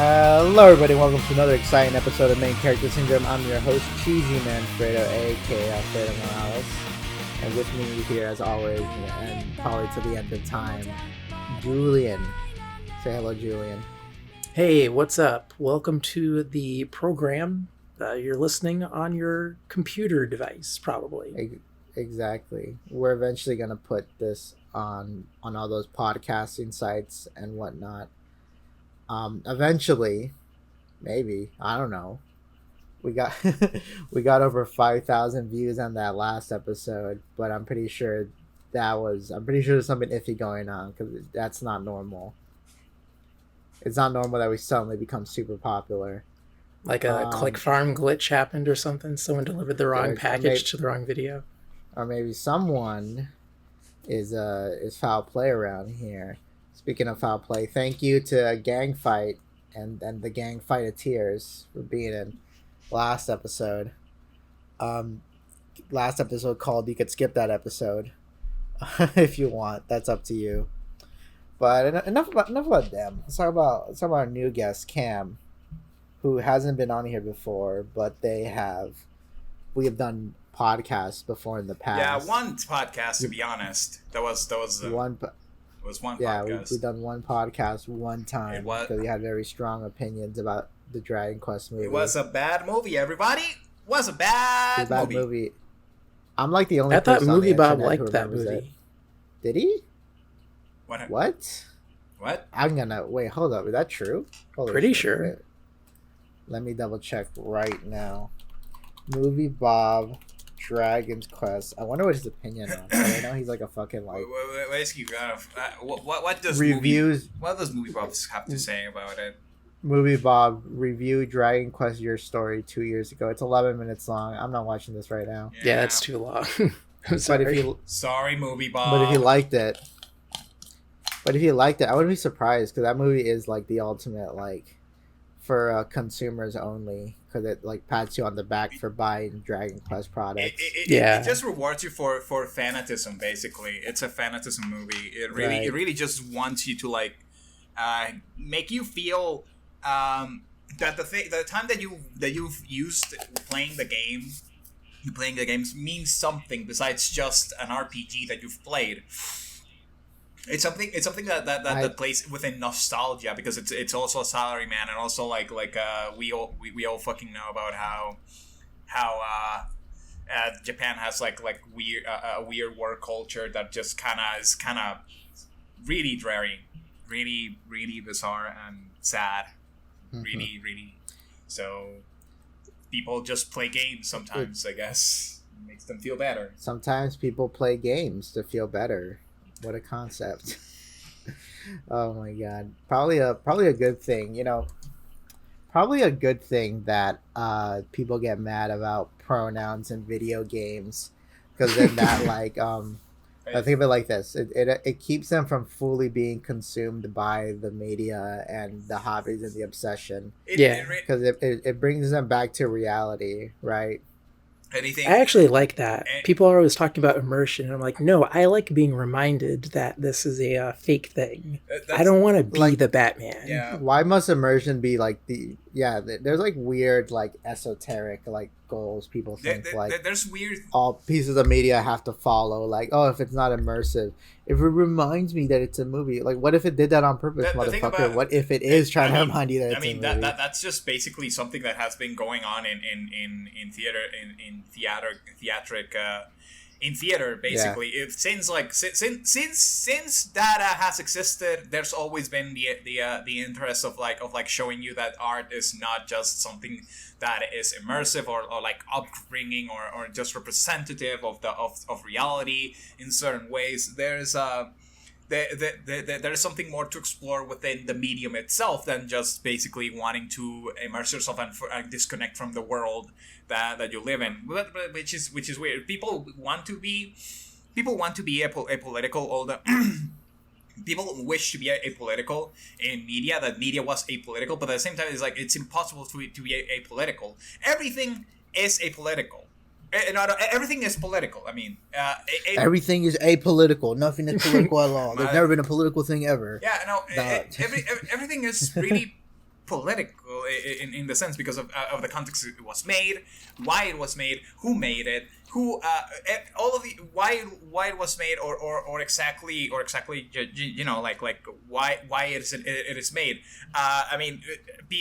Hello everybody, welcome to another exciting episode of Main Character Syndrome. I'm your host, Cheesymanfredo, aka Alfredo Morales. And with me here, as always, and probably to the end of time, Julian. Say hello, Julian. Hey, what's up? Welcome to the program. You're listening on your computer device, probably. Exactly. We're eventually going to put this on all those podcasting sites and whatnot. Eventually, maybe, I don't know. We got we got over 5,000 views on that last episode, but I'm pretty sure there's something iffy going on because that's not normal. It's not normal that we suddenly become super popular. Like a click farm glitch happened or something. Someone delivered the wrong package to the wrong video. Or maybe someone is foul play around here. Speaking of foul play, thank you to Gang Fight and the Gang Fight of Tears for being in last episode. Last episode called, you could skip that episode if you want. That's up to you. But enough about them. Let's talk about our new guest, Cam, who hasn't been on here before, but we have done podcasts before in the past. Yeah, one podcast, to be honest. That was one. It was one podcast. Yeah, we've done one podcast one time because we had very strong opinions about the Dragon Quest movie. It was a bad movie, everybody. It was a bad movie. I'm like the only person. I thought Movie Bob liked that movie. Did he? What? I'm gonna wait. Hold up. Is that true? Pretty sure. Wait. Let me double check right now. Movie Bob, Dragon's Quest. I wonder what his opinion on. I know he's like a fucking like. What does reviews? What does Movie Bob have to say about it? Movie Bob review Dragon Quest Your Story 2 years ago. It's 11 minutes long. I'm not watching this right now. Yeah, that's too long. Sorry, Movie Bob. But if you liked it, I wouldn't be surprised because that movie is like the ultimate like for consumers only. Because it like pats you on the back for buying Dragon Quest products. It just rewards you for fanatism. Basically, it's a fanatism movie. It really just wants you to like make you feel that the time that you've used playing the games means something besides just an RPG that you've played. It's something that plays within nostalgia because it's also a salaryman and also like we all fucking know about how Japan has like weird a weird work culture that just kind of really dreary, really bizarre and sad, really. So people just play games sometimes. I guess it makes them feel better. Sometimes people play games to feel better. What a concept. Oh my god. Probably a good thing, probably a good thing that people get mad about pronouns in video games because then that like I think of it like this. It keeps them from fully being consumed by the media and the hobbies and the obsession. Because it brings them back to reality, right? Anything. I actually like that. People are always talking about immersion, and I'm like, no, I like being reminded that this is a fake thing. I don't want to be like the Batman. Yeah. Why must immersion be like there's like weird like esoteric like goals people think there's weird all pieces of media have to follow, like, oh, if it's not immersive, if it reminds me that it's a movie, like what if it did that on purpose, motherfucker? What if it is trying to remind you that it's a movie? That's just basically something that has been going on in theater basically. Yeah. Since data has existed, there's always been the interest of showing you that art is not just something that is immersive or like upbringing or just representative of reality in certain ways. There's something more to explore within the medium itself than just basically wanting to immerse yourself and disconnect from the world that you live in, which is weird. People want to be apolitical. People wish to be apolitical in media. That media was apolitical, but at the same time, it's impossible to be apolitical. Everything is apolitical. Everything is political. I mean, everything is apolitical. Nothing is political at all. There's never been a political thing ever. Yeah, no. Everything is really political in the sense because of the context it was made, why it was made, who made it, who all of the why it was made, or exactly like why it is made. I mean,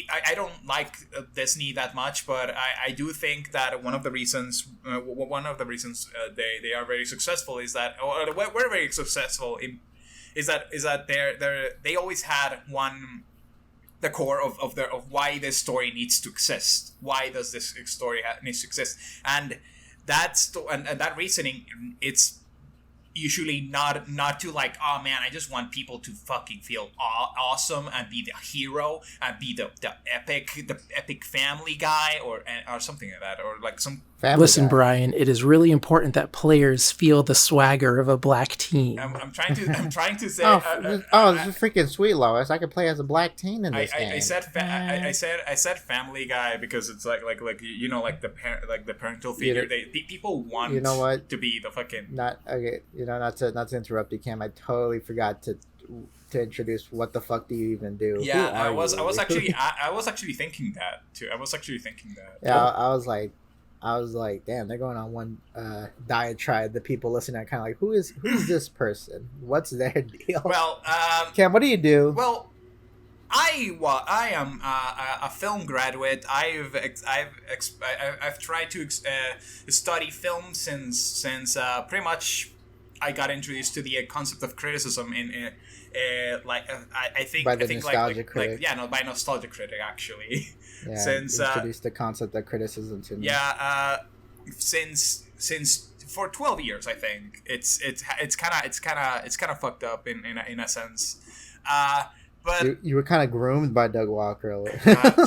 I don't like Disney that much, but I do think that one of the reasons they are very successful is that, or we're very successful in, is that they always had the core of why this story needs to exist. Why does this story needs to exist? And and that reasoning, it's usually not to like, oh man, I just want people to fucking feel awesome and be the hero and be the epic family guy or something like that, or like some. Listen, Brian, it is really important that players feel the swagger of a black team. I'm trying to say. This is freaking sweet, Lois. I could play as a black teen in this game. I said family guy because it's like the parental figure. People want to be the fucking. Not to interrupt you, Cam. I totally forgot to introduce what the fuck do you even do? Yeah, I was actually thinking that too. Yeah, I was like, damn, they're going on one diatribe. The people listening are kind of like, who's this person? What's their deal? Well, Cam, what do you do? Well, I am a film graduate. I've tried to study film since pretty much I got introduced to the concept of criticism I think by Nostalgia Critic. By Nostalgia Critic actually. Yeah, since introduced the concept of criticism to me. Yeah, since for 12 years I think it's kind of fucked up in a sense. But you were kind of groomed by Doug Walker.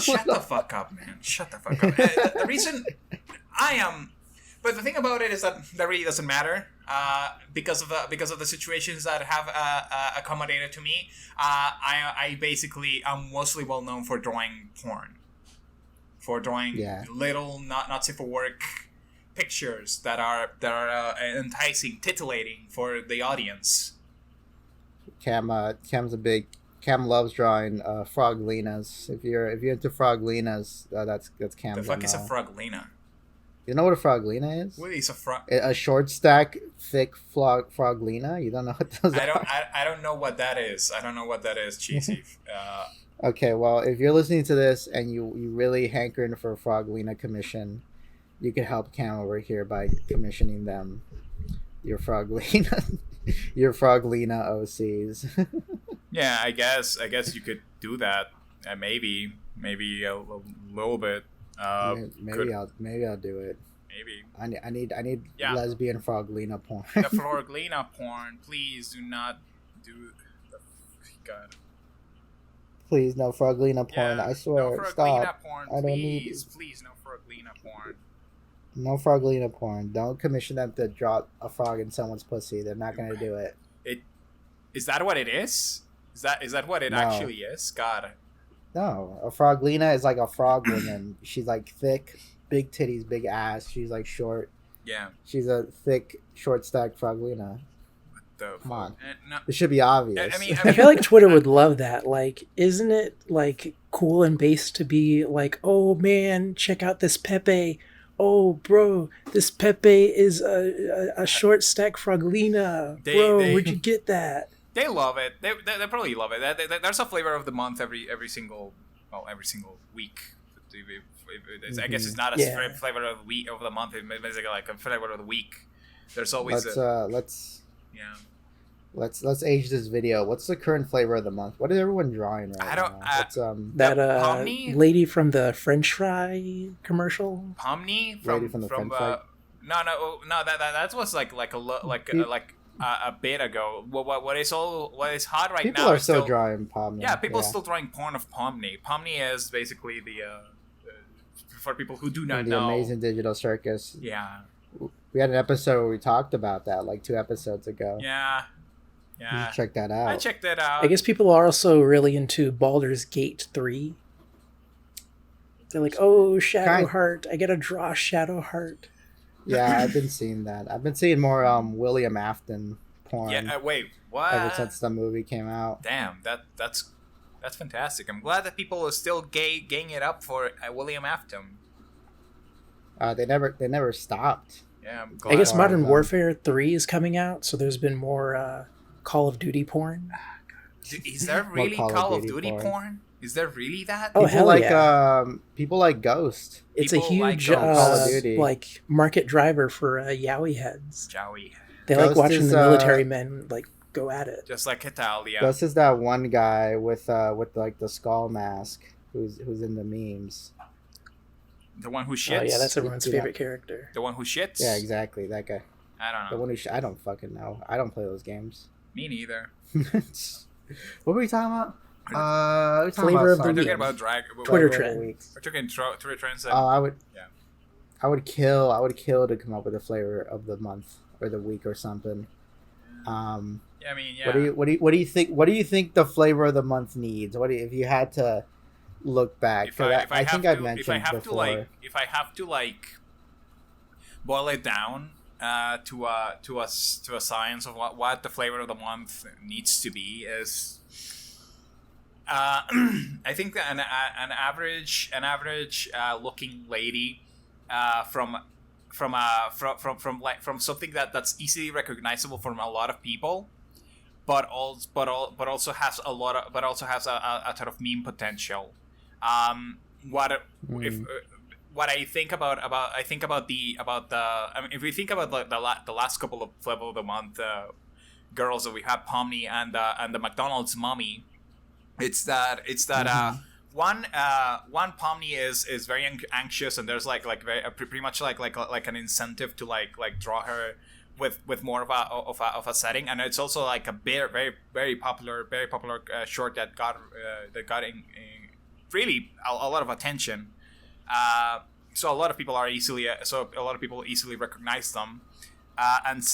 Shut the fuck up, man. Shut the fuck up. The reason I am. But the thing about it is that really doesn't matter because of the situations that have accommodated to me. I basically am mostly well known for drawing porn, for drawing little not safe for work pictures that are enticing, titillating for the audience. Cam loves drawing froglinas. If you're into froglinas, that's Cam. The fuck is a froglina? You know what a froglina is? What is a frog? A short stack, thick froglina. You don't know what those are? I don't know what that is. I don't know what that is, Cheesy. Okay, well, if you're listening to this and you really hankering for a froglina commission, you can help Cam over here by commissioning them your froglina, your froglina OCs. Yeah, I guess you could do that. Maybe a little bit. Maybe I'll do it. Maybe I need lesbian froglina porn. The froglina porn, please do not do the God. Please, no froglina porn. I swear. No froglina stop. Porn, I don't need. Please, no froglina porn. No froglina porn. Don't commission them to draw a frog in someone's pussy. They're not gonna do it. Is that what it is? Is that what it actually is? God. No, a froglina is like a frog woman. She's like thick, big titties, big ass. She's like short. Yeah. She's a thick, short stack froglina. Come on. No. It should be obvious. I feel like Twitter would love that. Like, isn't it like cool and base to be like, oh man, check out this Pepe. Oh, bro, this Pepe is a short stack froglina. Where'd you get that? They love it. They probably love it. There's a flavor of the month every single week. I guess it's not a flavor of the week of the month. It's like a flavor of the week. There's always let's age this video. What's the current flavor of the month? What is everyone drawing right now? That lady from the French fry commercial. Pomni from the French fry. No. That was like a bit ago. What is hot right now? People are still drawing Pomni. Yeah, people are still drawing porn of Pomni. Pomni is basically the for people who do not know, the Amazing Digital Circus. Yeah, we had an episode where we talked about that like 2 episodes ago. Yeah. You should check that out. I checked that out. I guess people are also really into Baldur's Gate 3. They're like, oh, Shadowheart. I gotta draw Shadowheart. Yeah, I've been seeing that. I've been seeing more William Afton porn. Yeah, wait, what? Ever since the movie came out. Damn, that's That's fantastic. I'm glad that people are still gaying it up for William Afton. They never stopped. Yeah, I'm glad. I guess Modern Warfare 3 is coming out, so there's been more Call of Duty porn. Is there really Call of Duty porn? Is there really that? Oh, hell yeah. People like Ghost. It's a huge Call of Duty. like market driver for yaoi heads. Joey. They Ghost like watching is, the military men like go at it. Just like Italia. Ghost is that one guy with like the skull mask who's in the memes. The one who shits. Oh yeah, that's everyone's favorite character. The one who shits. Yeah, exactly, that guy. I don't know. The one who I don't fucking know. I don't play those games. Me neither. What were we talking about? We're talking Flavor of about the We're week. talking about Twitter Flavor of the trend. week. We're talking Twitter trends. Oh, I would kill to come up with a flavor of the month or the week or something. Yeah, I mean, yeah. What do you think? What do you think the flavor of the month needs? If you had to look back? I think I've mentioned before. If I have to boil it down to a science of what the flavor of the month needs to be is. I think that an average looking lady from something that's easily recognizable from a lot of people, but also has a ton of meme potential. What I think about if we think about the last couple of flavor of the month girls that we have, Pomni and the McDonald's mommy. It's that one Pomni is very anxious, and there's very pretty much like an incentive to draw her with more of a setting, and it's also like a very popular short that got really a lot of attention. So a lot of people easily recognize them. And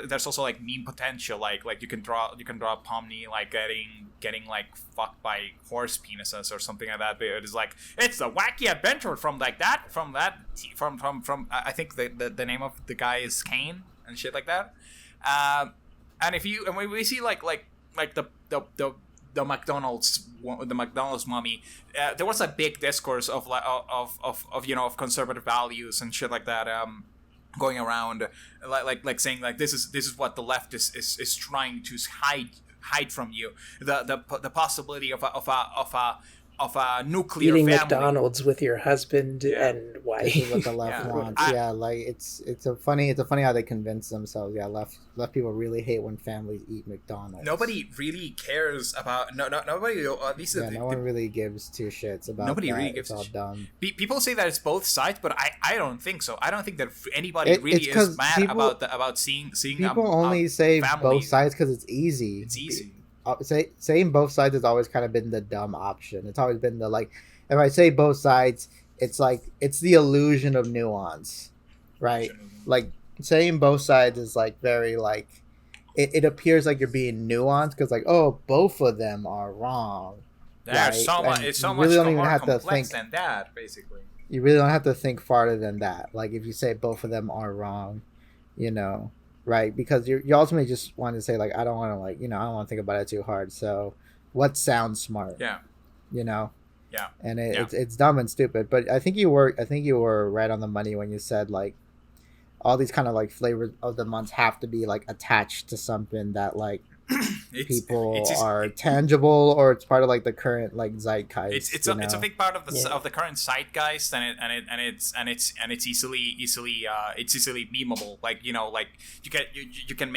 there's also like meme potential, like you can draw Pomni like getting like fucked by horse penises or something like that. But it's like it's a wacky adventure from I think the name of the guy is Kane and shit like that. And when we see like the McDonald's mommy, there was a big discourse of conservative values and shit like that. Going around like saying like this is what the left is trying to hide from you, the possibility of a nuclear eating family. McDonald's with your husband and wife. This is what the left wants. It's funny how they convince themselves. Yeah, left people really hate when families eat McDonald's. Nobody really cares about nobody. At least no one really gives two shits about. Nobody that. really gives. It's all dumb. People say that it's both sides, but I don't think so. I don't think that anybody really is mad about seeing. People only say both sides because it's easy. It's easy. Saying both sides has always kind of been the dumb option. It's always been if I say both sides, it's like it's the illusion of nuance, right? Like saying both sides is like very like it appears like you're being nuanced because like, oh, both of them are wrong. Right? It's so much more complex than that, basically. You really don't have to think farther than that. Like if you say both of them are wrong, right? Because you ultimately just want to say like I don't want to I don't want to think about it too hard. So what sounds smart? Yeah. Yeah. And Yeah. it's dumb and stupid. But I think you were right on the money when you said like all these kind of like flavors of the months have to be like attached to something that like people are tangible, or it's part of like the current like zeitgeist. It's a big part of the current zeitgeist, and it's easily memeable. Like you can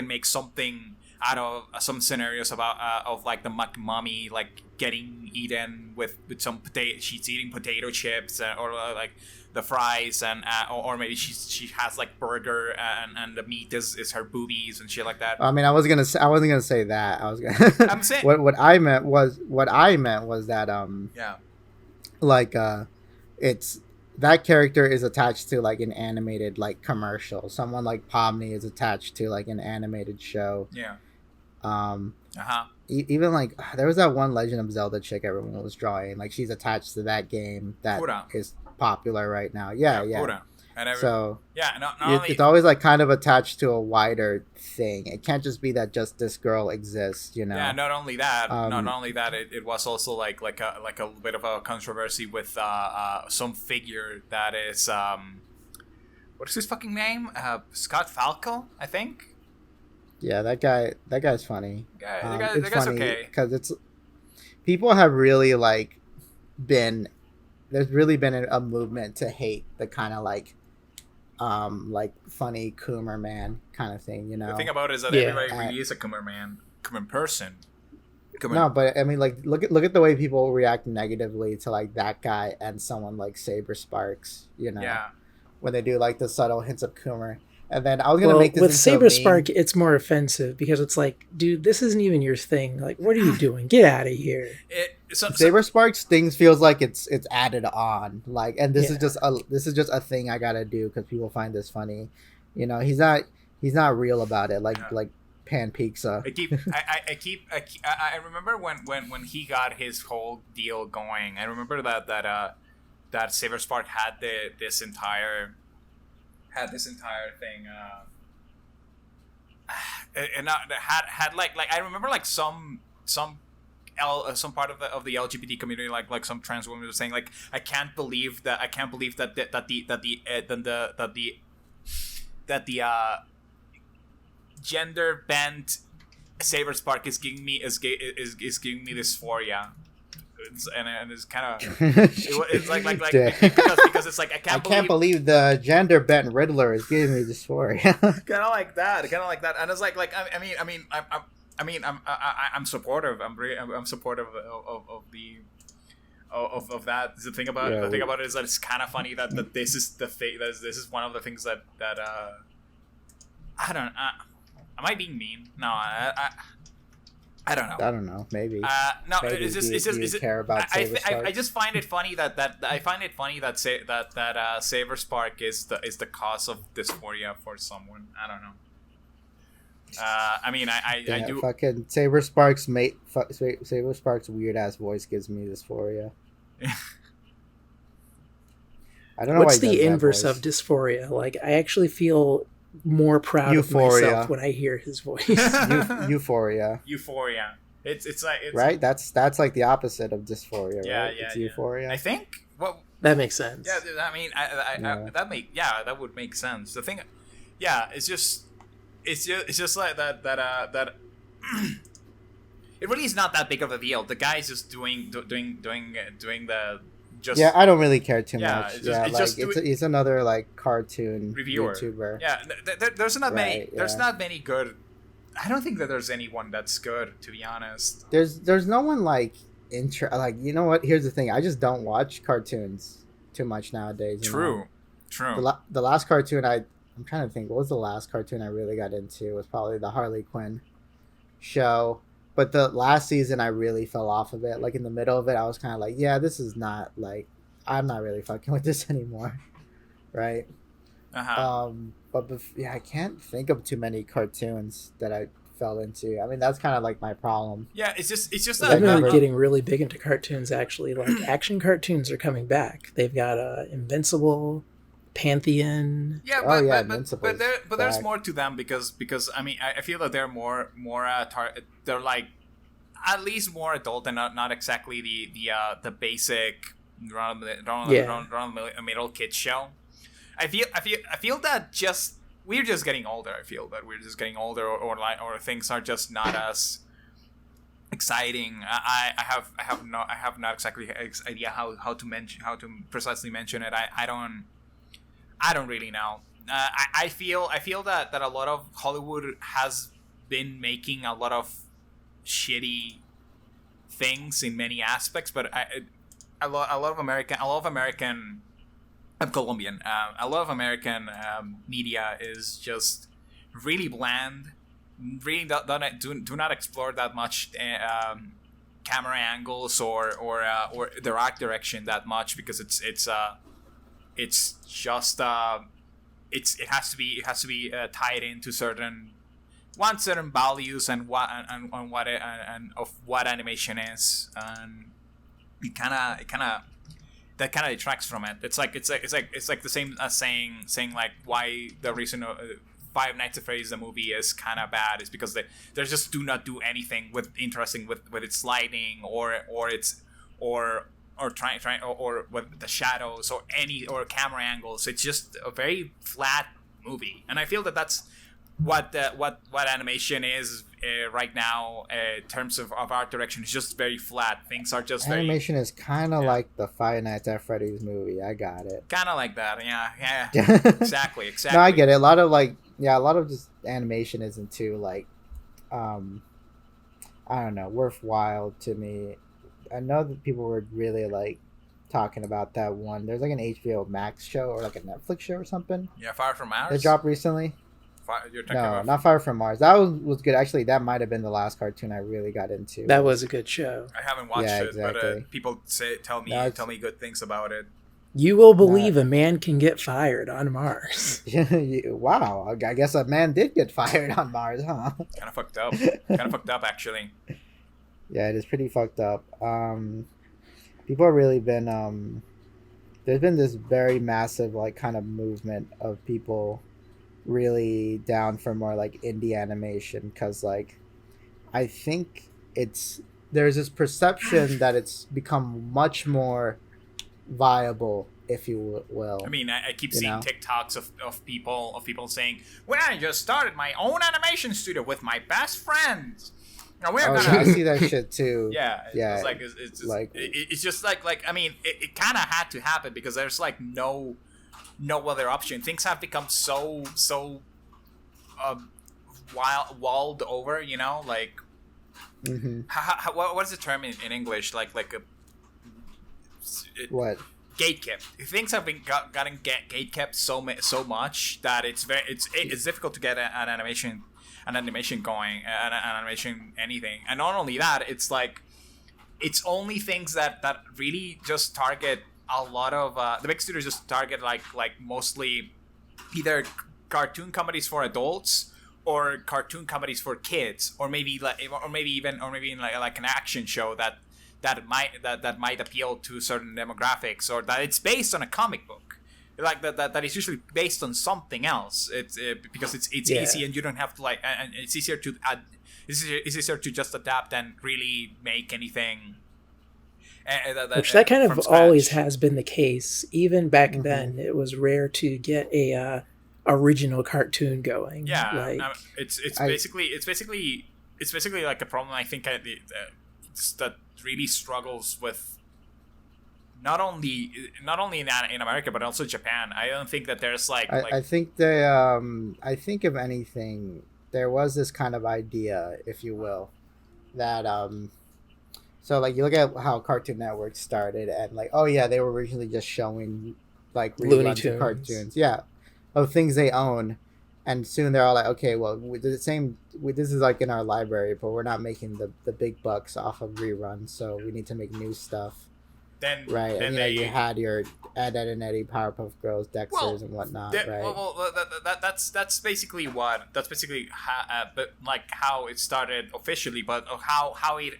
make something out of some scenarios about of like the mommy like getting eaten with some potato. She's eating potato chips or like the fries, and or maybe she has like burger and the meat is her boobies and shit like that. I mean, I wasn't gonna say that. I'm saying what I meant was that it's that character is attached to like an animated like commercial. Someone like Pomni is attached to like an animated show. Yeah. Even like there was that one Legend of Zelda chick everyone was drawing. Like she's attached to that game that is popular right now. Yeah. Pura. And So not only it's always like kind of attached to a wider thing. It can't just be that just this girl exists, you know. yeah, not only that, Um, it was also like a bit of a controversy with some figure that is what is his fucking name? Scott Falco, I think. yeah, that guy's funny. The It's guy's funny okay. because it's people have really like been there's really been a movement to hate the kind of like funny Coomer man kind of thing, you know. The thing about it is that Yeah. everybody really is a Coomer man, Coomer person. Coomer. No, but I mean, like, look at the way people react negatively to like that guy and someone like Saber Sparks, you know, Yeah. when they do like the subtle hints of Coomer. And then I was gonna Well, make this with into Saber a meme. Spark, it's more offensive because it's like, dude, this isn't even your thing. Like, what are you doing? Get out of here. Saber Sparks things feels like it's added on, like, and this Yeah. is just a thing I gotta do because people find this funny, you know. He's not real about it, like Yeah. like Pan Pizza. I remember when he got his whole deal going. I remember that Saber Spark had this entire thing, and had like I remember like some part of the LGBT community, like some trans women were saying like I can't believe that the gender bent Saber Spark is giving me dysphoria. And it's kind of it's like because it's like I can't believe the gender bent Riddler is giving me dysphoria. kind of like that, and it's like I'm supportive. I'm supportive of that. The thing about it is that it's kind of funny that this is this is one of the things that I don't. Am I being mean? No, I don't know. I don't know. Maybe. No, maybe. it's just care about Saber Spark? I just find it funny that Saber Spark is the cause of dysphoria for someone. I don't know. I mean, I do. Fucking Saber Sparks Saber Sparks weird ass voice gives me dysphoria. I don't know. What's why he the does that inverse voice. of dysphoria? Like, I actually feel more proud Euphoria. of myself when I hear his voice. Euphoria. Euphoria. It's like right. That's like the opposite of dysphoria. Yeah, right? yeah, It's yeah. Euphoria. I think. Well, That makes sense. yeah. I mean, that would make sense. The thing, yeah, it's just like that. It really is not that big of a deal. The guy's just doing the just. Yeah, I don't really care too Yeah, much. it's just- it's just it's another like cartoon Reviewer. YouTuber. Yeah, there's not many. Right, There's yeah. not many good. I don't think that there's anyone that's good, to be honest. There's no one like like, you know what? Here's the thing. I just don't watch cartoons too much nowadays. you know? True. The last cartoon I'm trying to think. What was the last cartoon I really got into? It was probably the Harley Quinn show. But the last season, I really fell off of it. Like in the middle of it, I was kind of like, yeah, this is not like I'm not really fucking with this anymore, right? Uh-huh. Yeah, I can't think of too many cartoons that I fell into. I mean, that's kind of like my problem. Yeah, it's just I'm that. really getting really big into cartoons, actually. Like, action cartoons are coming back. They've got Invincible, Pantheon. Yeah, Oh, yeah, but Invincible's there's back. more to them because I mean I feel that they're more they're like at least more adult and not exactly the basic run of middle kid show. I feel that just we're just getting older. I feel that we're just getting older, or things are just not as exciting. I have not exactly idea how to precisely mention it. I don't really know. I feel that a lot of Hollywood has been making a lot of shitty things in many aspects, but a lot of American. I'm Colombian. A lot of American media is just really bland. Really do not explore that much camera angles or their art direction that much because it has to be tied into certain values and of what animation is, and it kind of that kind of detracts from it. It's like the same as saying like why the reason Five Nights at Freddy's the movie is kind of bad is because they just do not do anything with interesting with its lighting or its or trying or with the shadows or camera angles. It's just a very flat movie, and I feel that that's what animation is right now in terms of art direction. Is just very flat. Things are just animation is kind of like the Five Nights at Freddy's movie. I got it. Kind of like that. Yeah. exactly. No, I get it. A lot of just animation isn't too like, I don't know, worthwhile to me. I know that people were really like talking about that one. There's like an HBO Max show or like a Netflix show or something. Yeah, Fire from Mars. It dropped recently. You're talking No, about... not Fire from Mars. That was good. Actually, that might have been the last cartoon I really got into. That was a good show. I haven't watched it, exactly. but people tell me good things about it. You will believe a man can get fired on Mars. Wow, I guess a man did get fired on Mars, huh? Kind of fucked up. Kind of fucked up, actually. Yeah, it is pretty fucked up. People have really been there's been this very massive like kind of movement of people really down for more like indie animation, because like I think there's this perception that it's become much more viable, if you will. I mean, I keep seeing TikToks of people saying, "Well, I just started my own animation studio with my best friends." I see that shit too. Yeah. It's just like I mean, it kind of had to happen because there's like no other option. Things have become so walled over, you know, like what's the term in English, like what gatekept. Things have been gotten gatekept so much that it's difficult to get an animation going, an animation anything. And not only that, it's like it's only things that really just target a lot of the big studios just target like mostly either cartoon comedies for adults or cartoon comedies for kids, or maybe even like an action show that might appeal to certain demographics, or that it's based on a comic book, like that is usually based on something else. It's because it's easy and you don't have to like, and it's easier to add. It's easier to just adapt and really make anything. Which that kind of always has been the case. Even back then, it was rare to get a original cartoon going. Yeah, like, it's basically like a problem. I think that really struggles with not only in America but also Japan. I don't think that there's I think if anything, there was this kind of idea, if you will, that so like you look at how Cartoon Network started, and like, oh yeah, they were originally just showing like Looney reruns Tunes. of cartoons, of things they own, and soon they're all like, okay, well, this is like in our library, but we're not making the big bucks off of reruns, so we need to make new stuff. Then you had your Ed and Eddie, Powerpuff Girls, Dexters, and whatnot, right? That's basically but like how it started officially, but how it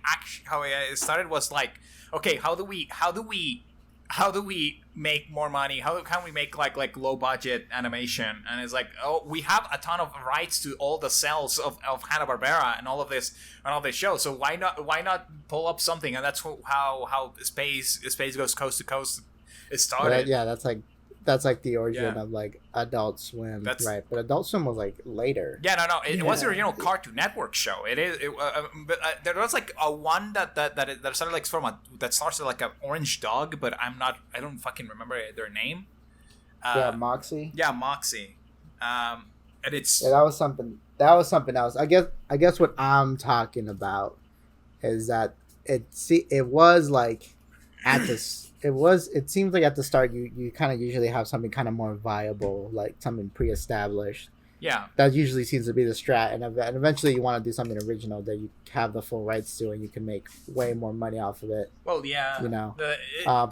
started was like, okay, how do we make more money? How can we make like low budget animation? And it's like, oh, we have a ton of rights to all the cells of Hanna-Barbera and all of this shows. So why not pull up something? And that's how Space Goes Coast to Coast it started. That's like the origin of like Adult Swim, right? But Adult Swim was like later. Yeah, no, it was the original Cartoon Network show. But there was like a one that started like that starts like an orange dog, but I don't fucking remember their name. Moxie. Yeah, Moxie. And it's that was something else. I guess what I'm talking about is that it was like at this. It seems like at the start you kind of usually have something kind of more viable, like something pre-established. Yeah. That usually seems to be the strat, and eventually you want to do something original that you have the full rights to, and you can make way more money off of it. Well, yeah. You know.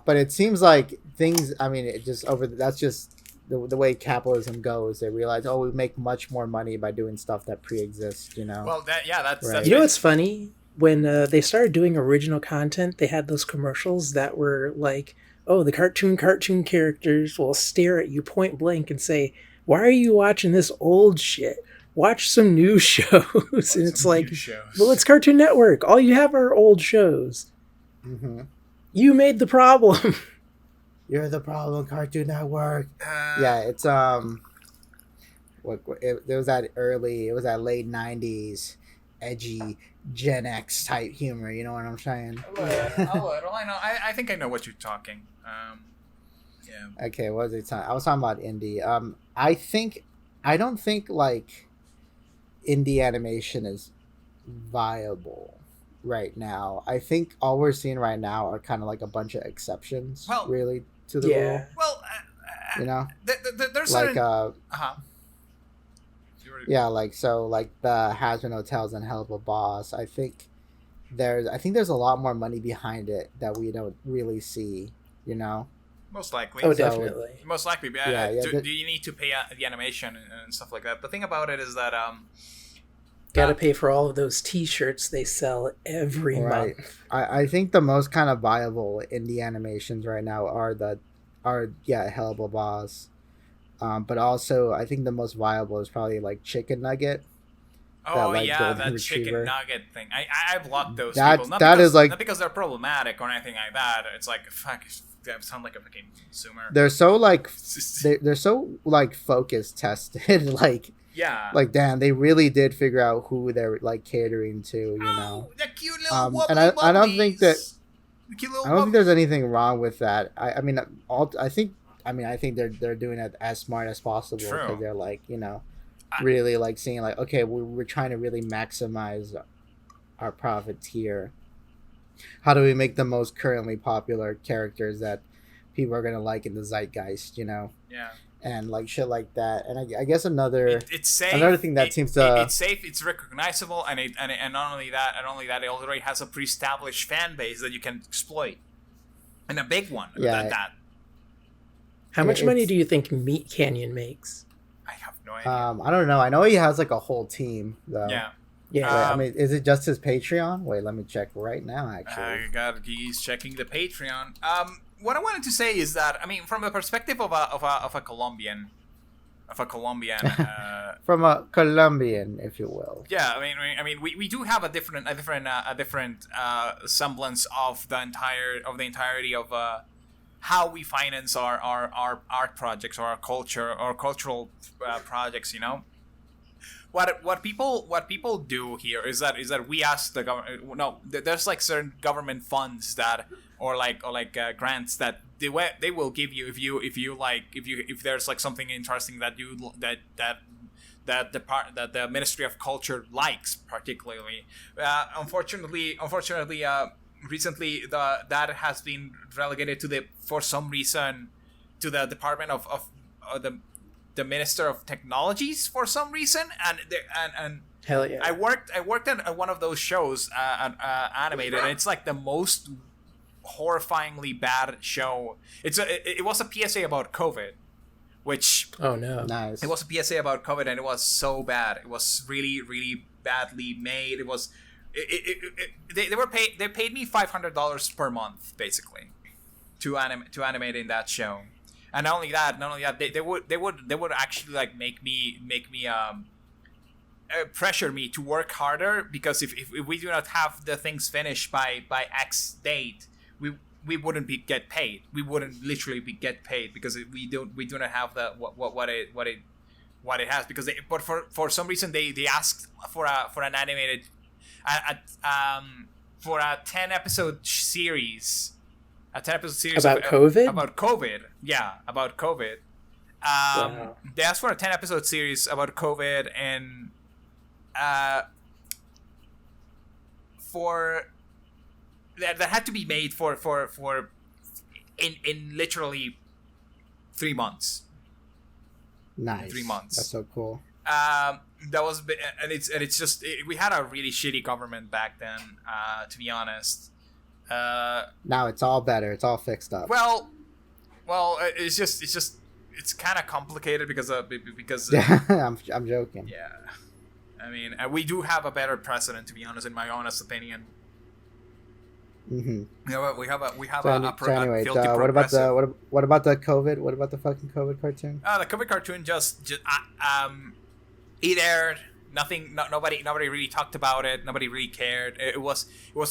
But it seems like things. I mean, that's just the way capitalism goes. They realize, we make much more money by doing stuff that pre-exists. You know. Well, that's you know what's funny? When they started doing original content, they had those commercials that were like oh, the cartoon characters will stare at you point blank and say, why are you watching this old shit? Watch some new shows. And it's like, well, it's Cartoon Network. All you have are old shows. Mm-hmm. You made the problem. You're the problem, Cartoon Network. Yeah, it's it was that late '90s, edgy Gen X type humor. You know what I'm saying? A little. I know. I think I know what you're talking. Yeah. Okay, what was it? I was talking about indie. I don't think like indie animation is viable right now. I think all we're seeing right now are kind of like a bunch of exceptions, really, to the rule. Well, you know, there's like certain... yeah, like so, like the Hazbin Hotels and Hell of a Boss. I think there's a lot more money behind it that we don't really see. You know. Most likely. Oh, definitely. Most likely. Do you need to pay the animation and stuff like that? The thing about it is that gotta pay for all of those T-shirts they sell every month. I think the most kind of viable indie animations right now are Hell of a Boss, but also I think the most viable is probably like Chicken Nugget. That chicken nugget thing. I blocked those people. Not because they're problematic or anything like that. It's like fuck. I sound like a fucking consumer. They're so like they're so like focus tested. Like like damn, they really did figure out who they're like catering to. You know, the cute little and I don't think there's anything wrong with that. I think they're doing it as smart as possible because they're like really like seeing like okay we're trying to really maximize our profits here. How do we make the most currently popular characters that people are gonna like in the zeitgeist, Yeah. And like shit like that. And I guess another thing that seems to it's safe, it's recognizable, and not only that, it already has a pre-established fan base that you can exploit, and a big one. Yeah. How much money do you think Meat Canyon makes? I have no idea. I don't know. I know he has like a whole team though. Yeah. Yeah. Wait, is it just his Patreon? Wait, let me check right now. Actually, he's checking the Patreon. What I wanted to say is that from the perspective of a Colombian, from a Colombian, if you will. Yeah, we do have a different semblance of the entirety of how we finance our art projects or our cultural projects. What people do here is that we ask the government. No, there's like certain government funds that or grants that they will give you if there's like something interesting that the Ministry of Culture likes particularly. Unfortunately, recently that has been relegated for some reason to the Department of the Minister of Technologies for some reason, and hell yeah. I worked at one of those shows, animated, and it's like the most horrifyingly bad show. It was a PSA about COVID, which nice. It was a PSA about COVID, and it was so bad. It was really really badly made. It was they paid me $500 per month basically to animate in that show. And not only that, they would actually like make me pressure me to work harder, because if we do not have the things finished by X date, we wouldn't get paid. We wouldn't literally get paid because we do not have the what it has, because but for some reason they asked for an animated for a 10 episode series. A 10-episode series about COVID? About COVID. Yeah, about COVID. Wow. They asked for a 10-episode series about COVID, and that had to be made for in literally 3 months. Nice. 3 months. That's so cool. That was, and it's just we had a really shitty government back then. To be honest. Now it's all better. It's all fixed up. Well, it's kind of complicated because I'm joking. Yeah, we do have a better president, to be honest, in my honest opinion. Mm-hmm. We have So anyway, filthy what about progressive. what about the COVID? What about the fucking COVID cartoon? The COVID cartoon just it aired. Nothing. Nobody really talked about it. Nobody really cared. It was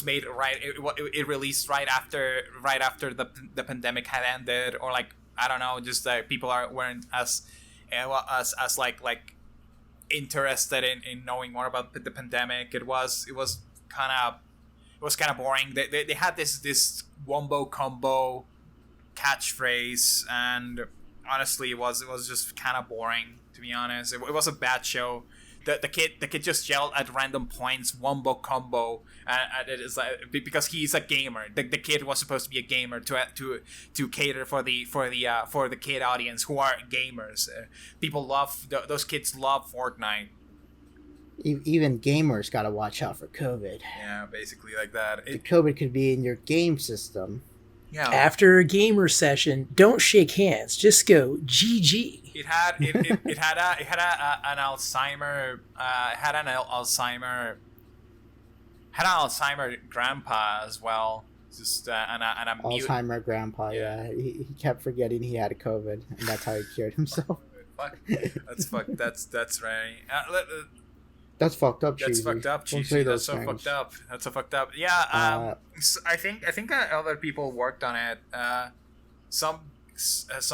made right. It released right after the pandemic had ended, or like I don't know. Just people weren't as like interested in knowing more about the pandemic. It was kind of boring. They had this wombo combo catchphrase, and honestly, it was just kind of boring, to be honest. It was a bad show. The kid just yelled at random points wombo combo, and it is like, because he's a gamer. The kid was supposed to be a gamer to cater for the kid audience who are gamers. People love those kids love Fortnite. Even gamers gotta watch out for COVID. Yeah, basically like that. The COVID could be in your game system. Yeah. After a gamer session, don't shake hands. Just go GG. It had an Alzheimer grandpa as well. Just and a mute. Alzheimer grandpa, yeah. He kept forgetting he had COVID, and that's how he cured himself. Fuck. That's right. That's fucked up, That's Cheesy. fucke up, Don't Cheesy. say That's those so things. fucked up. That's so fucked up. Yeah. I think other people worked on it. Some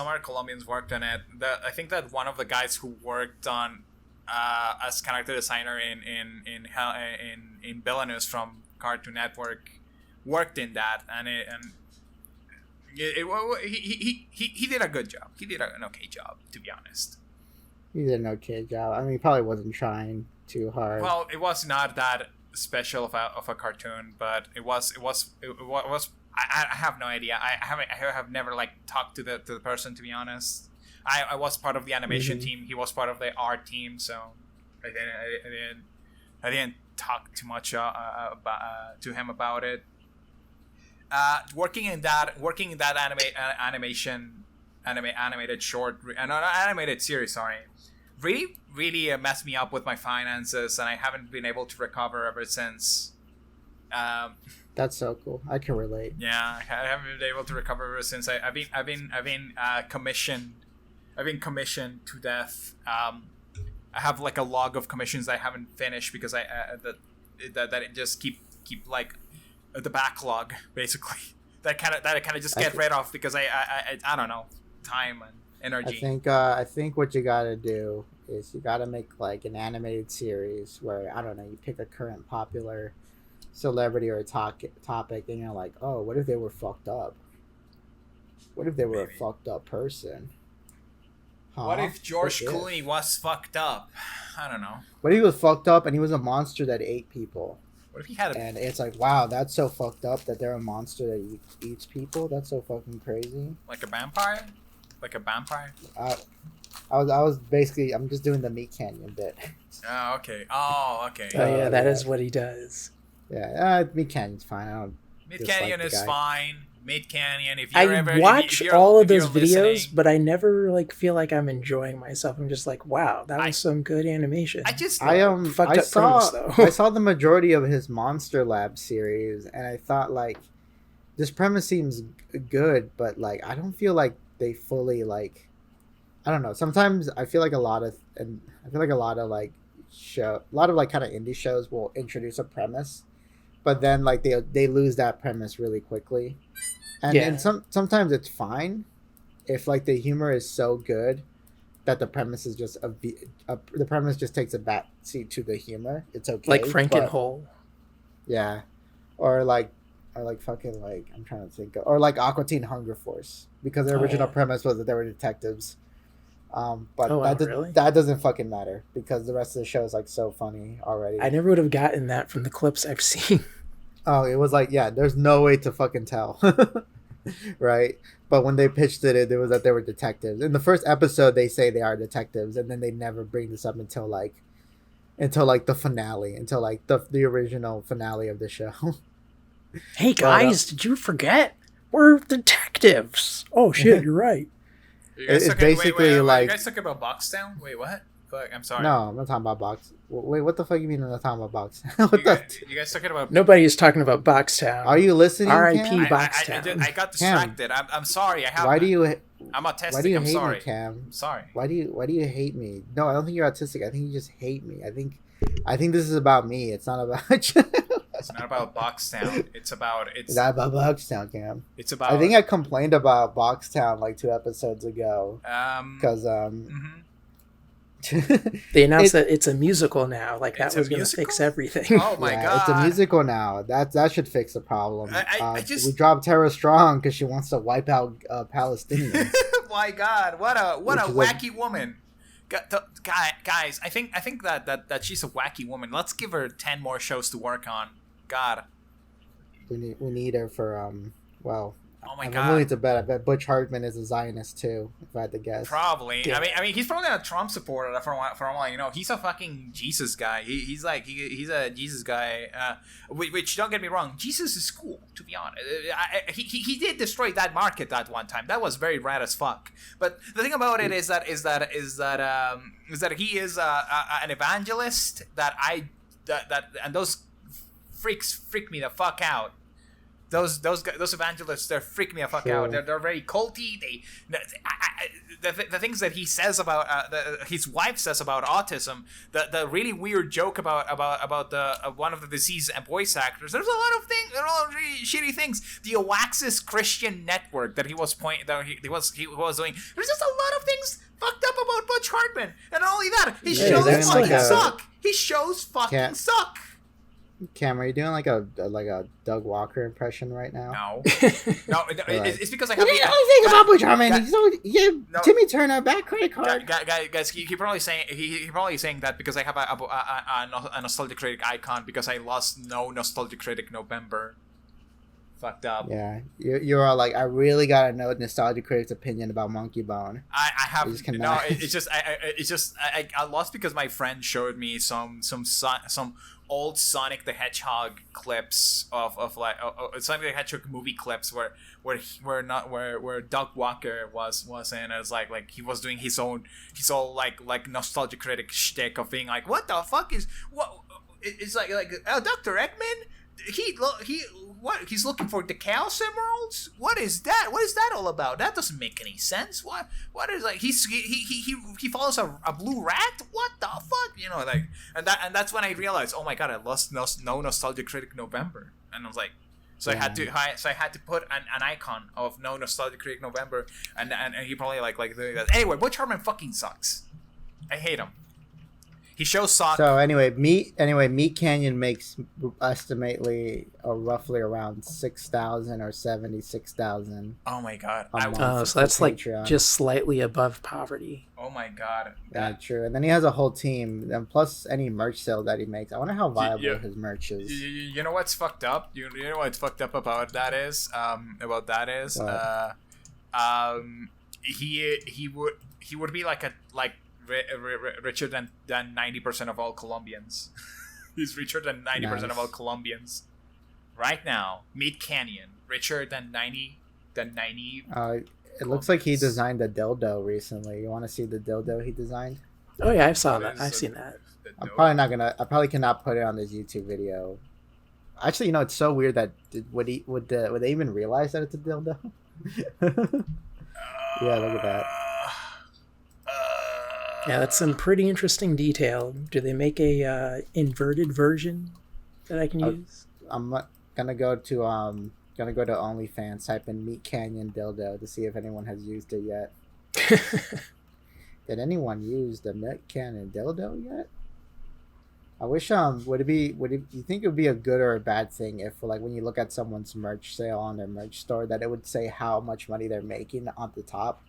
other Colombians worked on it. I think that one of the guys who worked on as character designer in Villainous from Cartoon Network worked in that, and he did a good job. He did an okay job, to be honest. He did an okay job. I mean, he probably wasn't trying too hard. Well, it was not that special of a cartoon, but it was. I have no idea. I have never like talked to the person, to be honest. I was part of the animation team. He was part of the art team, so I didn't talk too much about to him about it. Working in that animated short, not animated series, sorry, really messed me up with my finances, and I haven't been able to recover ever since. That's so cool. I can relate. Yeah, I haven't been able to recover ever since. I've been commissioned to death. I have like a log of commissions I haven't finished because that it just keep like the backlog, basically. that I kind of just get rid of because I don't know, time and energy. I think what you gotta do is you gotta make like an animated series where, I don't know, you pick a current popular celebrity or a topic, and you're like, oh, what if they were fucked up? What if they were a fucked up person? Huh? What if George Clooney was fucked up? I don't know. What if he was fucked up and he was a monster that ate people? What if he had And it's like, wow, that's so fucked up that they're a monster that eats people. That's so fucking crazy. like a vampire? I was basically, I'm just doing the Meat Canyon bit. Oh, okay. Oh yeah, that is what he does. Yeah, Meat Canyon's fine. I don't. Mid dislike Canyon the is guy. fine. Mid Canyon. If I you're ever watch if you're, all of if you're those videos, listening, but I never like feel like I'm enjoying myself. I'm just like, wow, that was some good animation. I Fucked I up saw premise, though. I saw the majority of his Monster Lab series, and I thought like, this premise seems good, but like I don't feel like they fully like. I don't know. Sometimes I feel like a lot of like kind of indie shows will introduce a premise, but then like they lose that premise really quickly, and sometimes it's fine if like the humor is so good that the premise is just the premise just takes a back seat to the humor. It's okay, like Frankenhole. Yeah, or like fucking like I'm trying to think or like Aqua Teen Hunger Force, because the original premise was that they were detectives. But that doesn't fucking matter because the rest of the show is like so funny already. I never would have gotten that from the clips I've seen. Oh, it was like, yeah, there's no way to fucking tell. Right? But when they pitched it was that they were detectives. In the first episode, they say they are detectives, and then they never bring this up until the finale, until like the original finale of the show. Hey guys, did you forget? We're detectives. Oh shit, you're right. It's basically wait, like, you guys talking about Boxtown? Wait, what? Fuck, I'm sorry. No, I'm not talking about box. Wait, what the fuck you mean I'm not talking about box? You guys talking about? Nobody's talking about Boxtown. Are you listening? R.I.P. Cam? Boxtown. I got distracted. I'm sorry. I have. Why do you? I'm autistic. Why do you I'm hate sorry. me, Cam? I'm sorry. Why do you hate me? No, I don't think you're autistic. I think you just hate me. I think this is about me. It's not about. It's not about Boxtown. It's not about Boxtown, Cam. It's about. I think I complained about Boxtown like 2 episodes ago. Because They announced that it's a musical now. Like that It's was a going to musical? fix everything. Oh my yeah, god! it's a musical now. That should fix the problem. I just- we dropped Tara Strong because she wants to wipe out Palestinians. My god! What a Which is wacky woman! Guys, I think that she's a wacky woman. Let's give her 10 more shows to work on. God. we need her for well. Oh my I'm god. willing to bet. I bet Butch Hartman is a Zionist too, if I had to guess. Probably. Yeah. I mean, he's probably a Trump supporter from what you know. He's a fucking Jesus guy. He's a Jesus guy. Which don't get me wrong, Jesus is cool. To be honest, he did destroy that market that one time. That was very rad as fuck. But the thing about it is that he is an evangelist that and those freaks freak me the fuck out. Those evangelists, they freak me the fuck out. They're very culty. The things that he says about his wife says about autism, the really weird joke about the one of the deceased voice actors. There's a lot of things. There are all really shitty things. The Oaxis Christian Network that he was doing. There's just a lot of things fucked up about Butch Hartman, and not only that, his shows fucking suck. His shows fucking suck. Cam, are you doing like a Doug Walker impression right now? No, it's because I have. What do you think about Butch Hartman? Timmy Turner, back credit card. Guys, he probably saying that because I have a nostalgic critic icon because I lost no nostalgic critic November. Fucked up. Yeah, you're all like, I really gotta know nostalgic critic's opinion about Monkey Bone. I have no. It's just I lost because my friend showed me some old Sonic the Hedgehog clips of like Sonic the Hedgehog movie clips where Doug Walker was in. It was like he was doing his own like nostalgic critic shtick of being like, what the fuck is what? It's like Dr. Eggman. He's looking for the Chaos Emeralds? What is that? What is that all about? That doesn't make any sense. What is like he follows a blue rat? What the fuck? You know, like and that's when I realized, oh my god, I lost no nostalgic critic November. And I was like, I had to put an icon of no nostalgic critic November, and he probably like doing that. Anyway, Butch Hartman fucking sucks. I hate him. He shows sock. So anyway, Meat Canyon makes estimately roughly around 6,000 or 76,000. Oh my god! So that's like Patreon. just slightly above poverty. Oh my god! Yeah, true. And then he has a whole team, and plus any merch sale that he makes. I wonder how viable his merch is. You know what's fucked up? You know what's fucked up about that is? He would be like richer than 90% of all Colombians. He's richer than 90% of all Colombians right now. Meat Canyon, richer than 90. It looks like he designed a dildo recently. You want to see the dildo he designed? Oh yeah, I've seen that. I probably cannot put it on this YouTube video. Actually, it's so weird that would they even realize that it's a dildo? Yeah, look at that. Yeah, that's some pretty interesting detail. Do they make a inverted version that I can use? I'm gonna go to OnlyFans, type in Meat Canyon dildo to see if anyone has used it yet. Did anyone use the Meat Canyon dildo yet? I wish would you think it would be a good or a bad thing if, like, when you look at someone's merch sale on their merch store, that it would say how much money they're making on the top?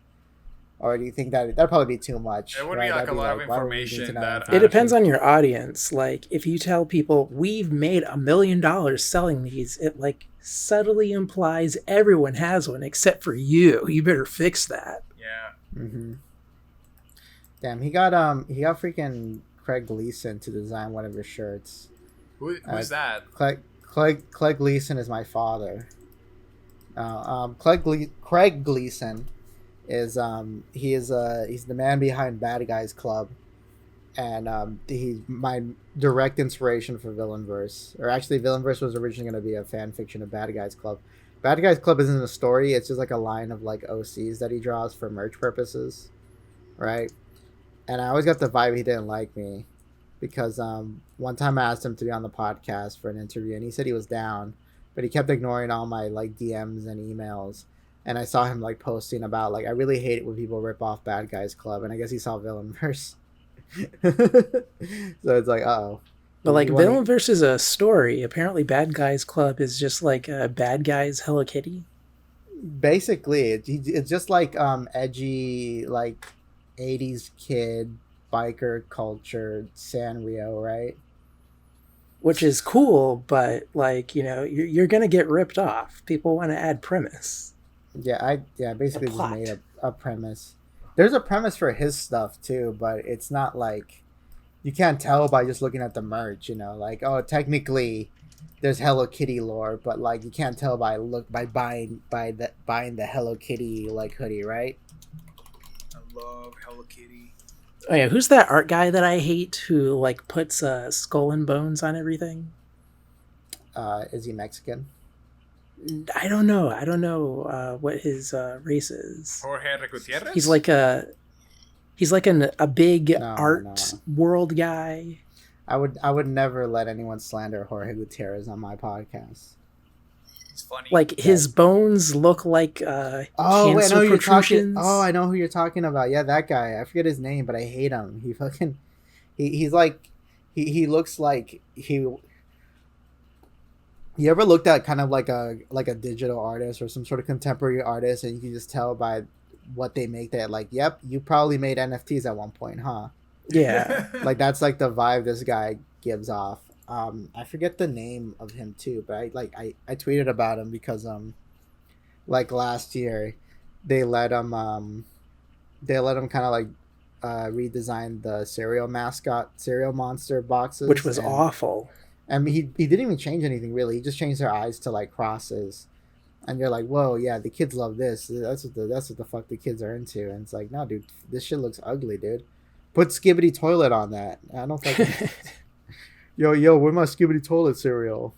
Or do you think that'd probably be too much? It would be like a lot of information that it depends on your audience. Like, if you tell people we've made $1 million selling these, it like subtly implies everyone has one except for you. You better fix that. Yeah. Mm-hmm. Damn, he got freaking Craig Gleason to design one of his shirts. Who's that? Craig Gleason is my father. Craig Gleason is he's the man behind Bad Guys Club. and he's my direct inspiration for Villainverse. Or actually, Villainverse was originally going to be a fan fiction of Bad Guys Club. Bad Guys Club isn't a story; it's just like a line of like OCs that he draws for merch purposes, right? And I always got the vibe he didn't like me because one time I asked him to be on the podcast for an interview, and he said he was down, but he kept ignoring all my like DMs and emails. And I saw him like posting about like I really hate it when people rip off Bad Guys Club, and I guess he saw Villainverse. So it's like, oh. But like Villainverse is a story. Apparently, Bad Guys Club is just like a Bad Guys Hello Kitty. Basically, it's just like edgy like 80s kid biker culture Sanrio, right? Which is cool, but like, you know, you're gonna get ripped off. People want to add premise. Yeah, basically just made a premise. There's a premise for his stuff too, but it's not like you can't tell by just looking at the merch, you know, like, oh, technically there's Hello Kitty lore, but like you can't tell by buying the Hello Kitty like hoodie, right? I love Hello Kitty. Oh yeah, who's that art guy that I hate who like puts skull and bones on everything? Is he Mexican? I don't know what his race is. Jorge Gutierrez? He's like a big art world guy. I would never let anyone slander Jorge Gutierrez on my podcast. He's funny. Like his bones look like cancer protrusions. I know who you're talking about. Yeah, that guy. I forget his name, but I hate him. He fucking he's like he looks like he. You ever looked at kind of like a digital artist or some sort of contemporary artist, and you can just tell by what they make that like, yep, you probably made NFTs at one point, huh? Yeah. Like that's like the vibe this guy gives off. I forget the name of him too, but I tweeted about him because like last year they let him kind of like redesign the cereal monster boxes, which was awful. And he didn't even change anything really. He just changed their eyes to like crosses, and you're like, whoa, yeah, the kids love this. That's what the fuck the kids are into. And it's like, no, dude, this shit looks ugly, dude. Put Skibbity Toilet on that. I don't think. Yo, where's my Skibbity Toilet cereal?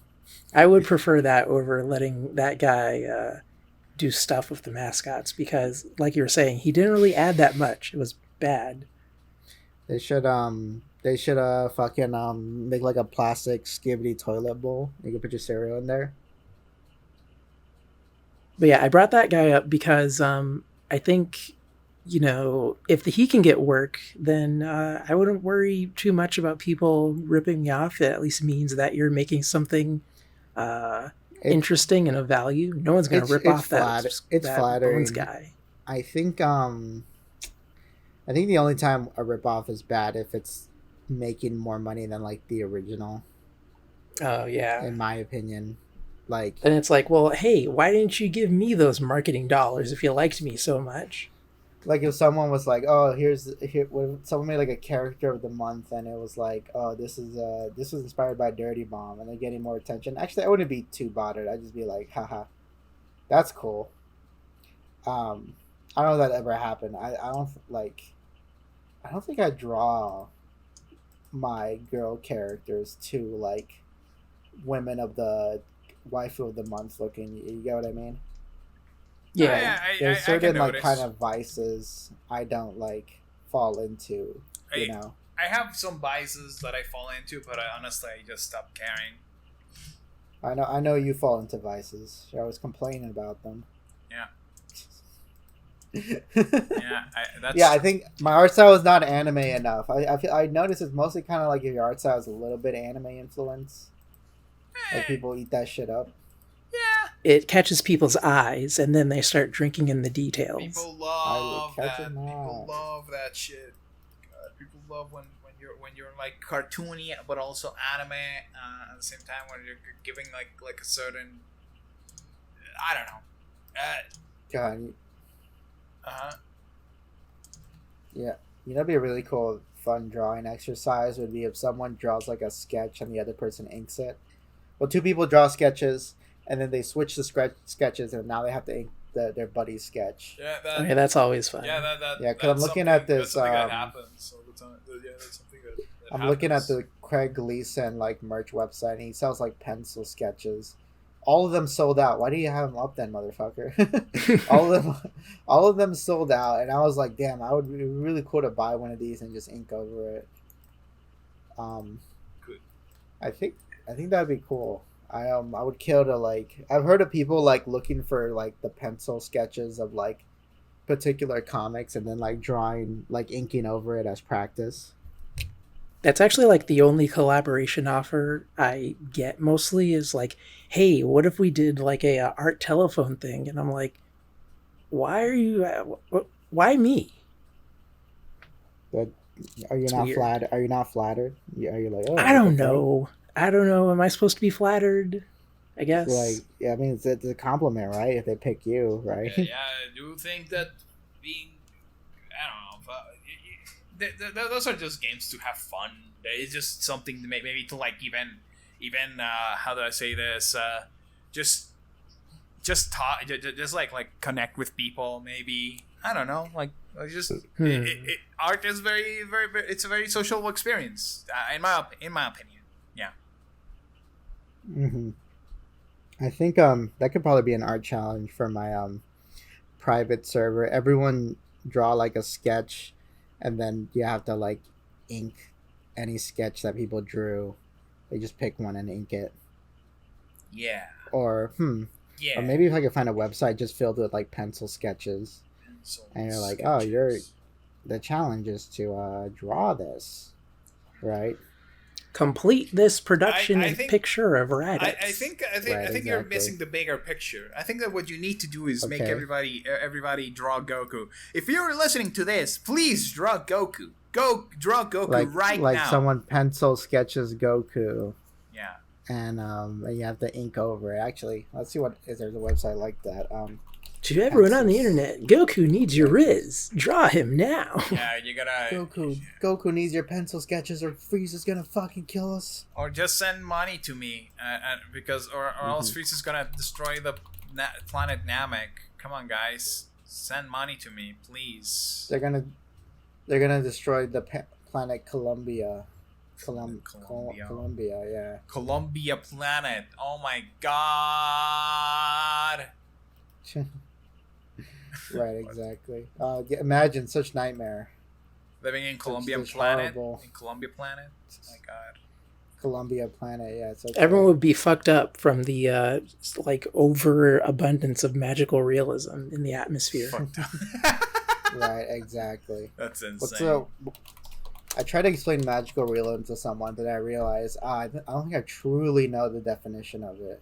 I would prefer that over letting that guy do stuff with the mascots because, like you were saying, he didn't really add that much. It was bad. They should fucking make like a plastic Skibbity toilet bowl. You can put your cereal in there. But yeah, I brought that guy up because I think, you know, if he can get work, then I wouldn't worry too much about people ripping me off. It at least means that you're making something interesting and of value. No one's going to rip off that flattering. Bones guy. I think the only time a ripoff is bad if it's making more money than like the original. Oh yeah. In my opinion. Like, and it's like, well, hey, why didn't you give me those marketing dollars if you liked me so much? Like if someone was like, oh, someone made like a character of the month and it was like, oh, this was inspired by Dirty Bomb and they're getting more attention. Actually, I wouldn't be too bothered. I'd just be like, haha, that's cool. I don't know if that ever happened. I don't think I draw my girl characters to like women of the waifu of the month looking. You get what I mean? Yeah. There's certain like kind of vices I don't like fall into. You know. I have some vices that I fall into, but honestly I just stopped caring. I know you fall into vices. You're always complaining about them. Yeah. I think my art style is not anime enough. I notice it's mostly kind of like if your art style is a little bit anime influence, like people eat that shit up. Yeah, it catches people's eyes, and then they start drinking in the details. People love that. People love that shit. God, people love when you're like cartoony, but also anime at the same time when you're giving like a certain, I don't know. God. Uh-huh. Yeah. You know, it'd be a really cool, fun drawing exercise would be if someone draws like a sketch and the other person inks it. Well, two people draw sketches and then they switch the sketches and now they have to ink their buddy's sketch. Yeah, that's always fun. Yeah, because I'm looking at this. That's something that happens all the time. Yeah, that's something that I'm looking at happens. the Craig Gleason like merch website, and he sells like pencil sketches. All of them sold out. Why do you have them up then, motherfucker? all of them, all of them sold out, and I was like, damn, I would be really cool to buy one of these and just ink over it. Um, Good. I think that'd be cool. I would kill to like. I've heard of people like looking for like the pencil sketches of like particular comics and then like drawing like inking over it as practice. That's actually like the only collaboration offer I get mostly is like, hey, what if we did like a art telephone thing? And I'm like, why are you? Why me? But are you It's not weird. flattered? Are you not flattered? Are you like, oh, I what the don't fuck? know. I don't know. Am I supposed to be flattered? I guess. Like, yeah, I mean, it's a compliment, right? If they pick you, right? Yeah, I do think that being, I don't know, those are just games to have fun. It's just something to maybe to like even how do I say this? Just talk, just like connect with people. Maybe I don't know, like just art is very it's a very social experience in my opinion. Yeah. hmm I think that could probably be an art challenge for my private server. Everyone draw like a sketch, and then you have to like ink any sketch that people drew. They just pick one and ink it. Yeah. Or Yeah. or maybe if I could find a website just filled with like pencil sketches, Pencil and you're like, oh, sketches. the challenge is to draw this, right? Complete this production I and think picture of I Radix. think Right, I think you're exactly. missing the bigger picture. I think that what you need to do is make Okay. everybody draw Goku. If you're listening to this, please draw Goku. Go draw Goku right like now. someone pencil sketches Goku, Yeah. and you have to ink over it. Actually, let's see what if there's a website like that. To everyone on the Pencils. internet, Goku needs your Riz. Draw him now. Yeah, you gotta Goku needs your pencil sketches, or Frieza's gonna fucking kill us. or just send money to me, because or else Freeze is gonna destroy the planet Namek. Come on, guys, send money to me, please. They're gonna destroy the planet Columbia. Columbia. Columbia, yeah. Columbia planet. Oh my god. Right, exactly. Imagine such nightmare. Living in Columbian such planet. horrible- In Columbia planet. Oh my god. Columbia planet, yeah. So Everyone would be fucked up from the like overabundance of magical realism in the atmosphere. Fucked up. right, exactly. That's insane. What's the? I tried to explain magical realism to someone, but I realized I don't think I truly know the definition of it.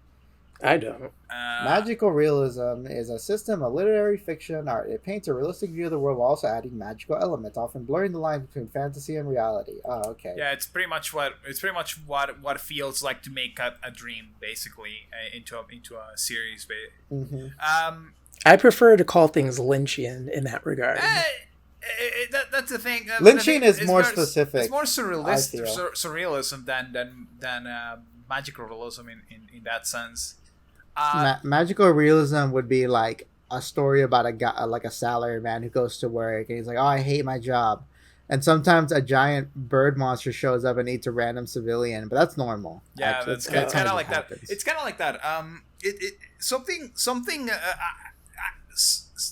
I don't. Magical realism is a system of literary fiction art. It paints a realistic view of the world while also adding magical elements, often blurring the line between fantasy and reality. Oh, okay. Yeah, it's pretty much what it feels like to make a dream, basically, into a series. hmm I prefer to call things Lynchian in that regard. That's the thing. Lynching is It's more specific, It's more I surrealistic, feel. surrealism than magical realism in that sense. Magical realism would be like a story about a guy, like a salary man who goes to work and he's like, "Oh, I hate my job," and sometimes a giant bird monster shows up and eats a random civilian, but that's normal. Yeah, actually. it's That kind of just like that. happens. It's kind of like that. Something.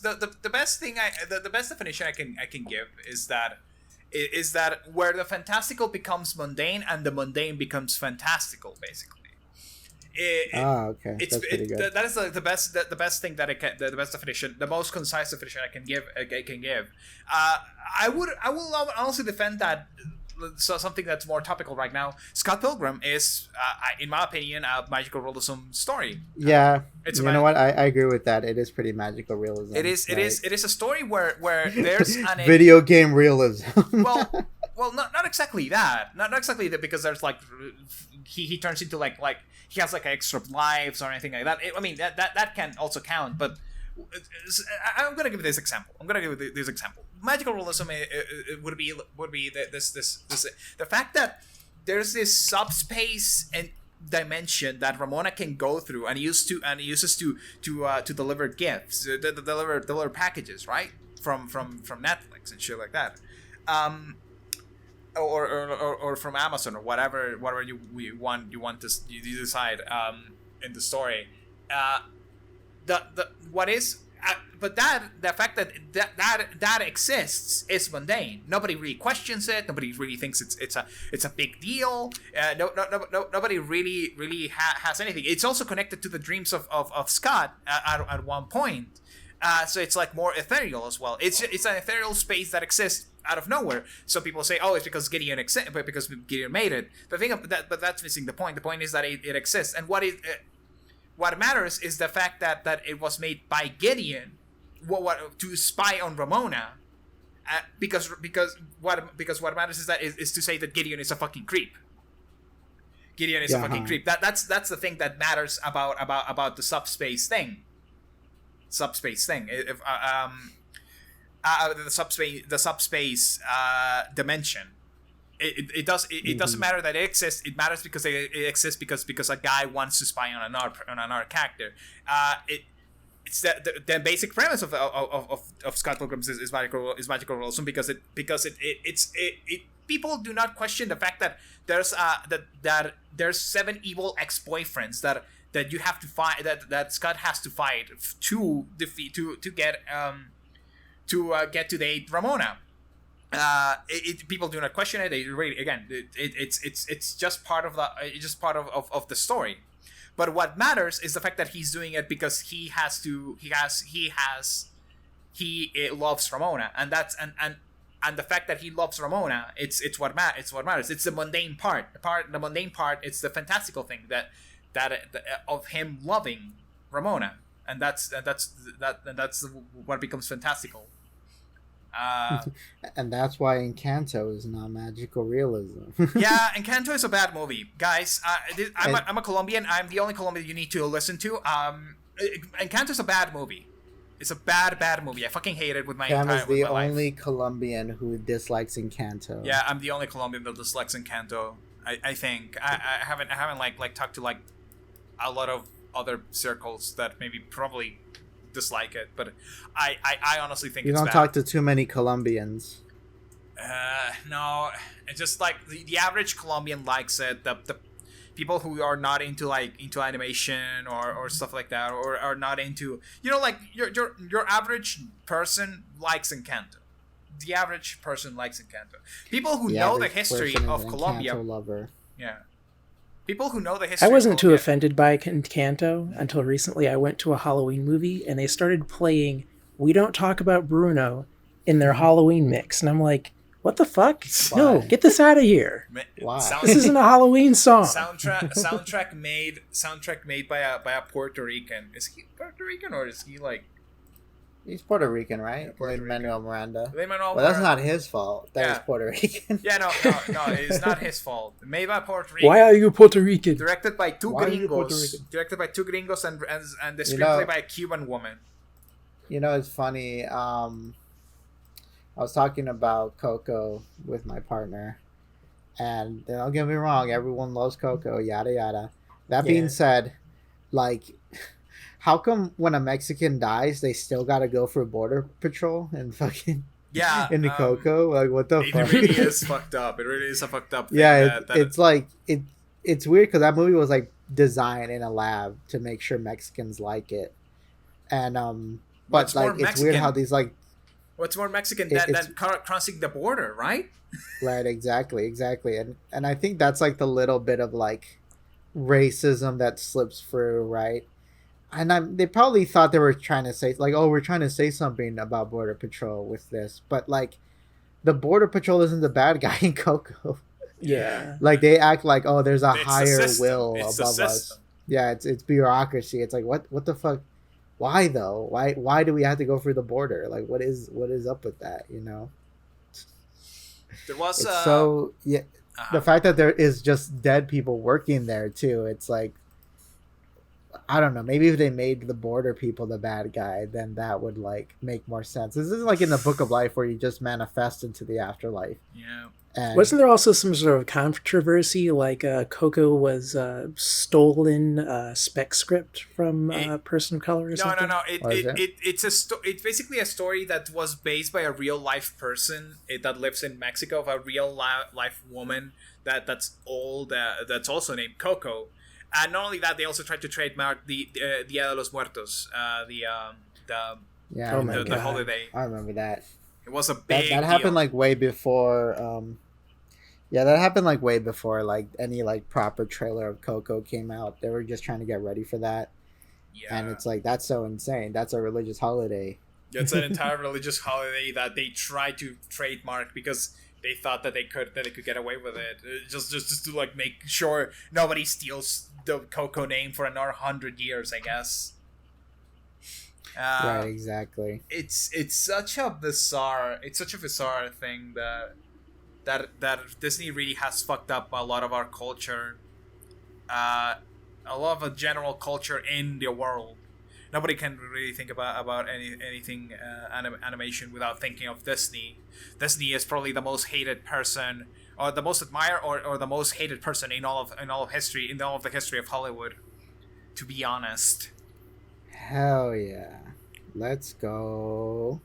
The best thing the best definition I can give is that where the fantastical becomes mundane and the mundane becomes fantastical, basically. Okay, It's that's pretty good. that is like the best thing that I can the best definition, the most concise definition I can give. I will honestly defend that. So something that's more topical right now. Scott Pilgrim is, in my opinion, a magical realism story. Yeah, It's you know what? I agree with that. It is pretty magical realism. It is right? a story where there's an video game realism. well, not exactly that. Not exactly that, because there's like he turns into like he has like extra lives or anything like that. I mean that can also count, but I'm gonna give this example. Magical realism would be this the fact that there's this subspace and dimension that Ramona can go through and uses to deliver gifts, deliver packages, right, from Netflix and shit like that. or from Amazon or whatever you want to you decide in the story. The what is but the fact that exists is mundane. Nobody really questions it. Nobody really thinks it's a big deal. Nobody really has anything. It's also connected to the dreams of Scott at one point. So it's like more ethereal as well. It's an ethereal space that exists out of nowhere. Some people say, "Oh, it's because Gideon because Gideon made it." But that's missing the point. The point is that it exists, and what matters is the fact that it was made by Gideon, to spy on Ramona, because what matters is to say that Gideon is a fucking creep. Gideon is a fucking creep. That's the thing that matters about the subspace thing. If the subspace dimension. It doesn't matter that it exists. It matters because it exists because a guy wants to spy on another character. It's the basic premise of Scott Pilgrim's is magical realism because people do not question the fact that there's 7 evil ex-boyfriends that you have to fight that Scott has to fight to defeat to get to date Ramona. People do not question it. They really, again, it's just part of the story. But what matters is the fact that he's doing it because he loves Ramona, and that's and the fact that he loves Ramona, it's what matters. It's the mundane part. The mundane part. It's the fantastical thing that of him loving Ramona, and that's what becomes fantastical. And that's why Encanto is not magical realism. Yeah, Encanto is a bad movie, guys. I'm a Colombian. I'm the only Colombian you need to listen to. Encanto is a bad movie. It's a bad movie. I fucking hate it with my Cam entire is the with my only life. Colombian who dislikes Encanto. Yeah, I'm the only Colombian that dislikes Encanto. I think I haven't like talked to like a lot of other circles that probably dislike it, but I honestly think you don't talk to too many Colombians. No, it's just like the average Colombian likes it. The people who are not into animation or stuff like that, or are not into like your average person likes Encanto. The average person likes Encanto. People who know the history of Colombia. Lover. Yeah. People who know the history. I wasn't too offended by Encanto until recently. I went to a Halloween movie and they started playing "We Don't Talk About Bruno" in their Halloween mix, and I'm like, "What the fuck? Why? No, get this out of here! Why? This isn't a Halloween song." Soundtrack made by a Puerto Rican. Is he Puerto Rican or is he like? He's Puerto Rican, right? Yeah, Puerto Lin-Manuel Miranda. Lin-Manuel Well, that's Miranda. not his fault. That is Puerto Rican. Yeah, no, it's not his fault. Made by Puerto Rican. Why are you Puerto Rican? Directed by two Why are you Puerto gringos. Rican? Directed by two gringos and the screenplay by a Cuban woman. It's funny. I was talking about Coco with my partner, and don't get me wrong, everyone loves Coco, yada yada. That being said, like, how come when a Mexican dies, they still gotta go for border patrol and fucking into Coco? Like, what the fuck? It really is fucked up. It really is a fucked up thing. Yeah, it's like it's weird because that movie was like designed in a lab to make sure Mexicans like it, and but like it's weird how these like. What's more Mexican than crossing the border, right? Right, exactly, and I think that's like the little bit of like racism that slips through, right? And they probably thought they were trying to say like, oh, we're trying to say something about border patrol with this, but like, the border patrol isn't the bad guy in Coco. Yeah, like they act like, oh, there's a It's higher the will it's above the us. Yeah, it's bureaucracy. It's like what the fuck? Why though? Why do we have to go through the border? Like, what is up with that? There was it's so yeah. The fact that there is just dead people working there too. It's like, I don't know. Maybe if they made the border people the bad guy, then that would like make more sense. This isn't like in the Book of Life where you just manifest into the afterlife. Yeah. And Wasn't there also some sort of controversy, like Coco was stolen spec script from a person of color or No, something? no. was it? It's basically a story that was based by a real life person that lives in Mexico, of a real life woman that's old, that's also named Coco. And not only that, they also tried to trademark the Dia de los Muertos, Yeah, I Oh my remember. the God. holiday. I remember that. It was a That big that deal. happened like way before. Yeah, that happened like way before like any like proper trailer of Coco came out. They were just trying to get ready for that, and Yeah. it's like that's so insane. That's a religious holiday. It's an entire religious holiday that they tried to trademark because they thought that they could get away with it. Just to like make sure nobody steals the Coco name for another 100 years, I guess. Right, exactly. It's such a bizarre thing that Disney really has fucked up a lot of our culture, a lot of a general culture in the world. Nobody can really think about anything animation without thinking of Disney. Disney is probably the most hated person, or the most admired, or the most hated person in all of history, in all of the history of Hollywood. To be honest. Hell yeah, let's go.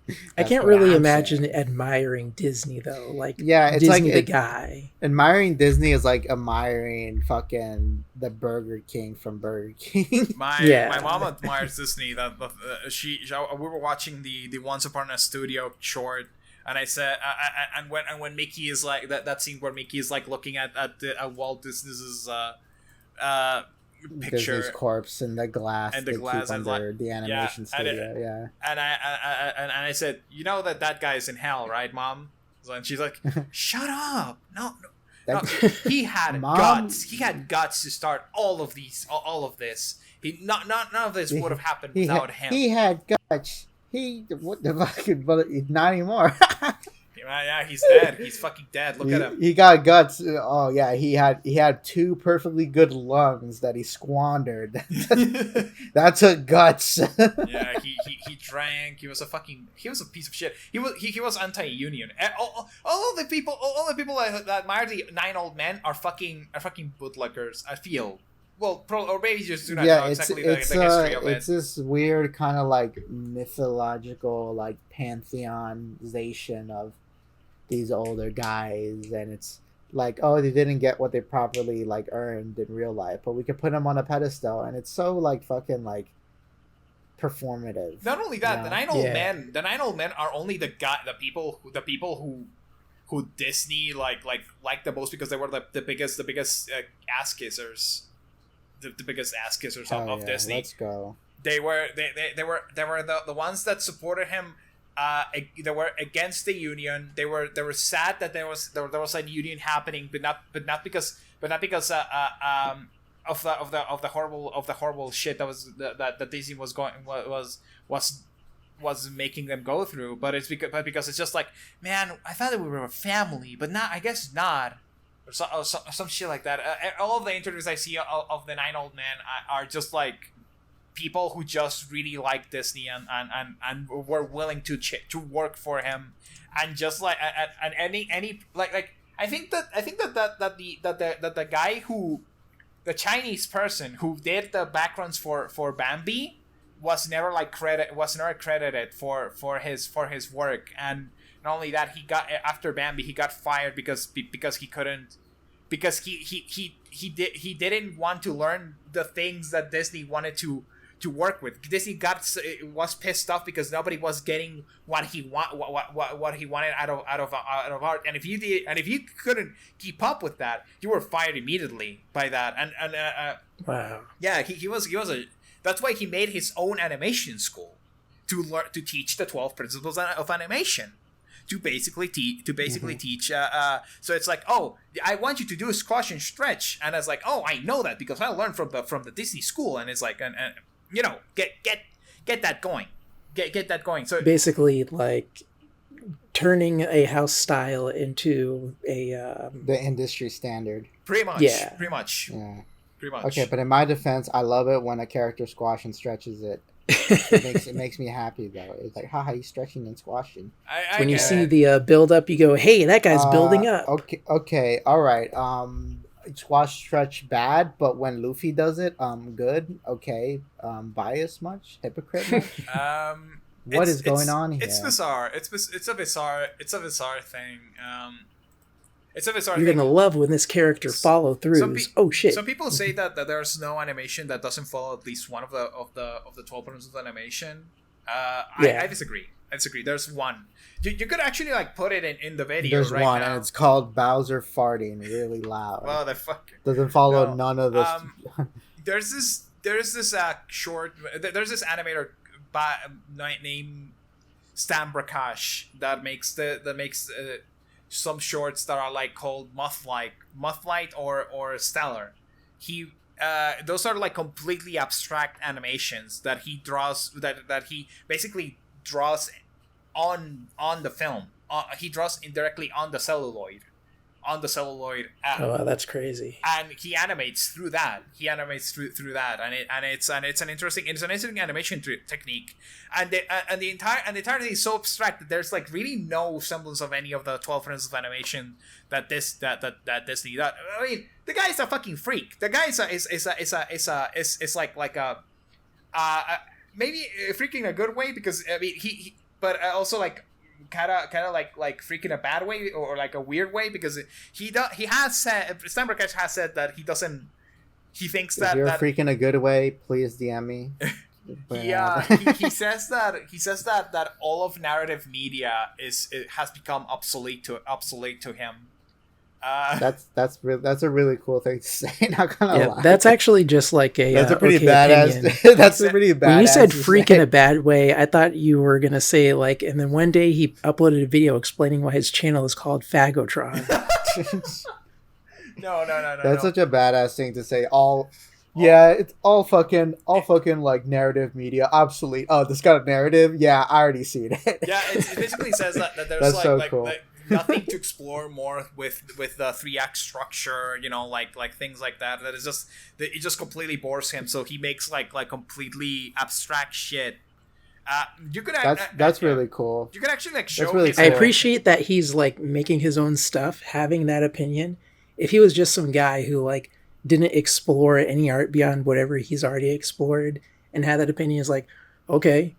I That's can't what really I'm imagine saying. admiring Disney though. Like, Yeah, it's Disney like the it, guy. admiring Disney is like admiring fucking the Burger King from Burger King. My mom admires Disney. She we were watching the Once Upon a Studio short, and I said, and when Mickey is like that scene where Mickey is like looking at Walt Disney's picture, Disney's corpse and the glass and the they glass, keep and under like, the animation studio. Yeah. and I said, you know that guy is in hell, right, Mom? And she's like, shut up, no. That- He had Mom- guts. He had guts to start all of this. None of this would have happened without him. He had guts. He what the fucking but not anymore. Yeah, he's dead. He's fucking dead. Look at him. He got guts. Oh yeah, he had two perfectly good lungs that he squandered. That's a guts. Yeah, he drank. He was a piece of shit. He was anti-union. All of the people that admire the 9 old men are fucking bootlickers. I feel. Well, or maybe just do not know exactly the history of it. It's this weird kind of like mythological like pantheonization of these older guys, and it's like, oh, they didn't get what they properly like earned in real life, but we could put them on a pedestal, and it's so like fucking like performative. Not only that, Yeah. the 9 old men are only the people who Disney like the most because they were the biggest ass kissers. The biggest ass kissers of Disney. Let's go. They were the ones that supported him. They were against the union. They were sad that there was a union happening, but not because of the horrible shit that Disney was making them go through. But it's because it's just like, man, I thought that we were a family, but not. I guess not. Or some shit like that. All of the interviews I see of the 9 old men are just like people who just really like Disney and were willing to work for him, and just like and any like I think that the guy the Chinese person who did the backgrounds for Bambi was never credited for his work. And not only that, he got, after Bambi, he got fired because he couldn't, because he didn't want to learn the things that Disney wanted to work with. Disney was pissed off because nobody was getting what he wanted out of art. And if you couldn't keep up with that, you were fired immediately by that. And Wow. yeah, he was a. That's why he made his own animation school to teach the 12 principles of animation. To basically teach. So it's like, oh, I want you to do a squash and stretch, and it's like, oh, I know that because I learned from the Disney school, and it's like, and you know, get that going, get that going. So Basically, like turning a house style into a The industry standard. pretty much, Yeah. Yeah. pretty much. Okay, but in my defense, I love it when a character squash and stretches it. It makes me happy though. It's like, haha, he's stretching and squashing. When you see the build up, you go, "Hey, that guy's building up." Okay, all right. Squash stretch bad, but when Luffy does it, good. Okay, bias much, hypocrite much. What is going on here? It's bizarre. It's a bizarre thing. It's a bizarre. You're thing. gonna love when this character follow through. Oh shit! Some people say that there's no animation that doesn't follow at least one of the 12 principles of animation. I disagree. There's one. You could actually like put it in the video. There's right one, now. And it's called Bowser farting really loud. Well, the fuck doesn't follow none of this. There's this short. There's this animator named Stan Prakash that makes some shorts that are like called Mothlight or Stellar. Those are like completely abstract animations that he draws that he basically draws on the film. He draws indirectly on the celluloid. Oh, that's crazy. And he animates through that. And it's an interesting animation technique. And the entire thing is so abstract that there's like really no semblance of any of the 12 principles of animation that Disney. I mean, the guy is a fucking freak. The guy is like a maybe a freak in a good way, because I mean he but also like kind of like freak in a bad way or like a weird way, because he has said, Stan Prakash has said that he thinks that if you're a freak in a good way, please DM me. he says that all of narrative media has become obsolete to him. That's a really cool thing to say. Not gonna lie. That's actually just like that's a pretty badass. That's a pretty badass. When you said freak in a bad way, I thought you were gonna say like, and then one day he uploaded a video explaining why his channel is called Fagotron. No. That's such a badass thing to say. It's all fucking like narrative media. Obsolete. Oh, this got a narrative? Yeah, I already seen it. Yeah, it basically says that there's that's like, so like, cool. like nothing to explore more with the 3-act structure, like things like that. That it just completely bores him. So he makes like completely abstract shit. You could that's really cool. You could actually like show. Really cool. I appreciate that he's like making his own stuff, having that opinion. If he was just some guy who like didn't explore any art beyond whatever he's already explored and had that opinion, is like, okay.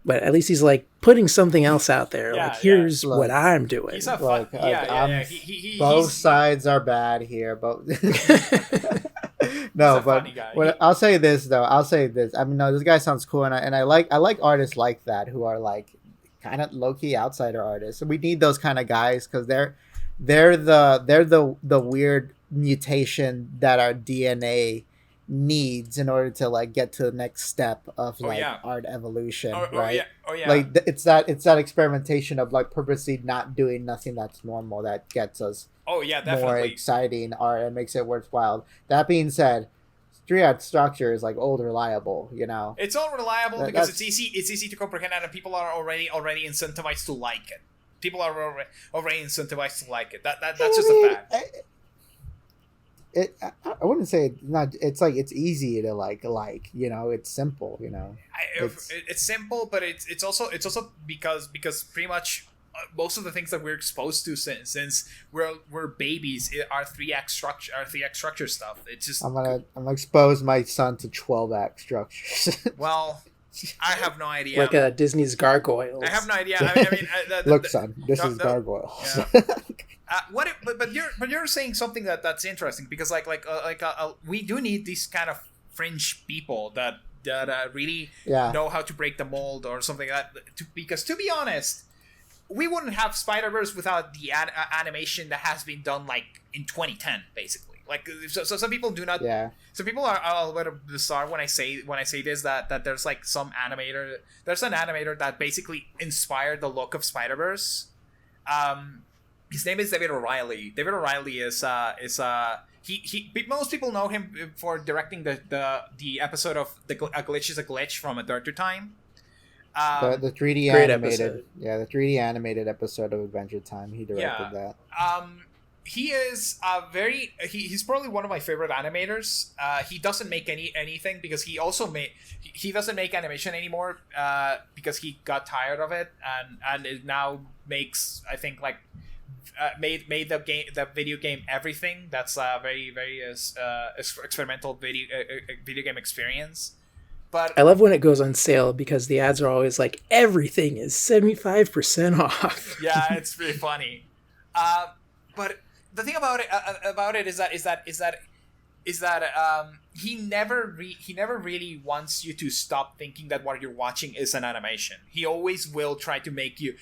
But at least he's like putting something else out there. Yeah, like, here's what I'm doing. He's a fun, both sides are bad here, but no, but I'll say this though. I mean, no, this guy sounds cool, and I like artists like that who are like kind of low key outsider artists. So we need those kind of guys because they're the weird mutation that our DNA needs in order to like get to the next step of art evolution, right? Like it's that experimentation of like purposely not doing nothing that's normal that gets us more exciting art and makes it worthwhile. That being said, 3-act structure is like old reliable, it's all reliable because it's easy to comprehend, and people are already incentivized to like it. People are already incentivized to like it. That's just a fact. I wouldn't say it's not. It's like it's easy to like. It's simple. It's simple, but it's also because pretty much most of the things that we're exposed to since we're babies are 3-act structure stuff. It's just I'm gonna expose my son to 12-act structures. Well, I have no idea. Like Disney's Gargoyles. I have no idea. I mean, look, son, this is Gargoyles. Yeah. But you're saying something that's interesting, because we do need these kind of fringe people that really know how to break the mold or something like that. Because to be honest, we wouldn't have Spider-Verse without the animation that has been done like in 2010, basically. Like so some people do not. Yeah. Some people are a little bit bizarre when I say this that there's like some animator. There's an animator that basically inspired the look of Spider-Verse. His name is David O'Reilly. David O'Reilly is most people know him for directing the episode of A Glitch is a Glitch from Adventure Time. The 3D animated, the 3D animated episode of Adventure Time. He directed that. he is he's probably one of my favorite animators. He doesn't make anything because he doesn't make animation anymore because he got tired of it, and it now makes, I think, like made the video game Everything. That's a very experimental video game experience. But I love when it goes on sale because the ads are always like, everything is 75% off. Yeah, it's pretty funny. But the thing about it is that he never really wants you to stop thinking that what you're watching is an animation. He always will try to make you.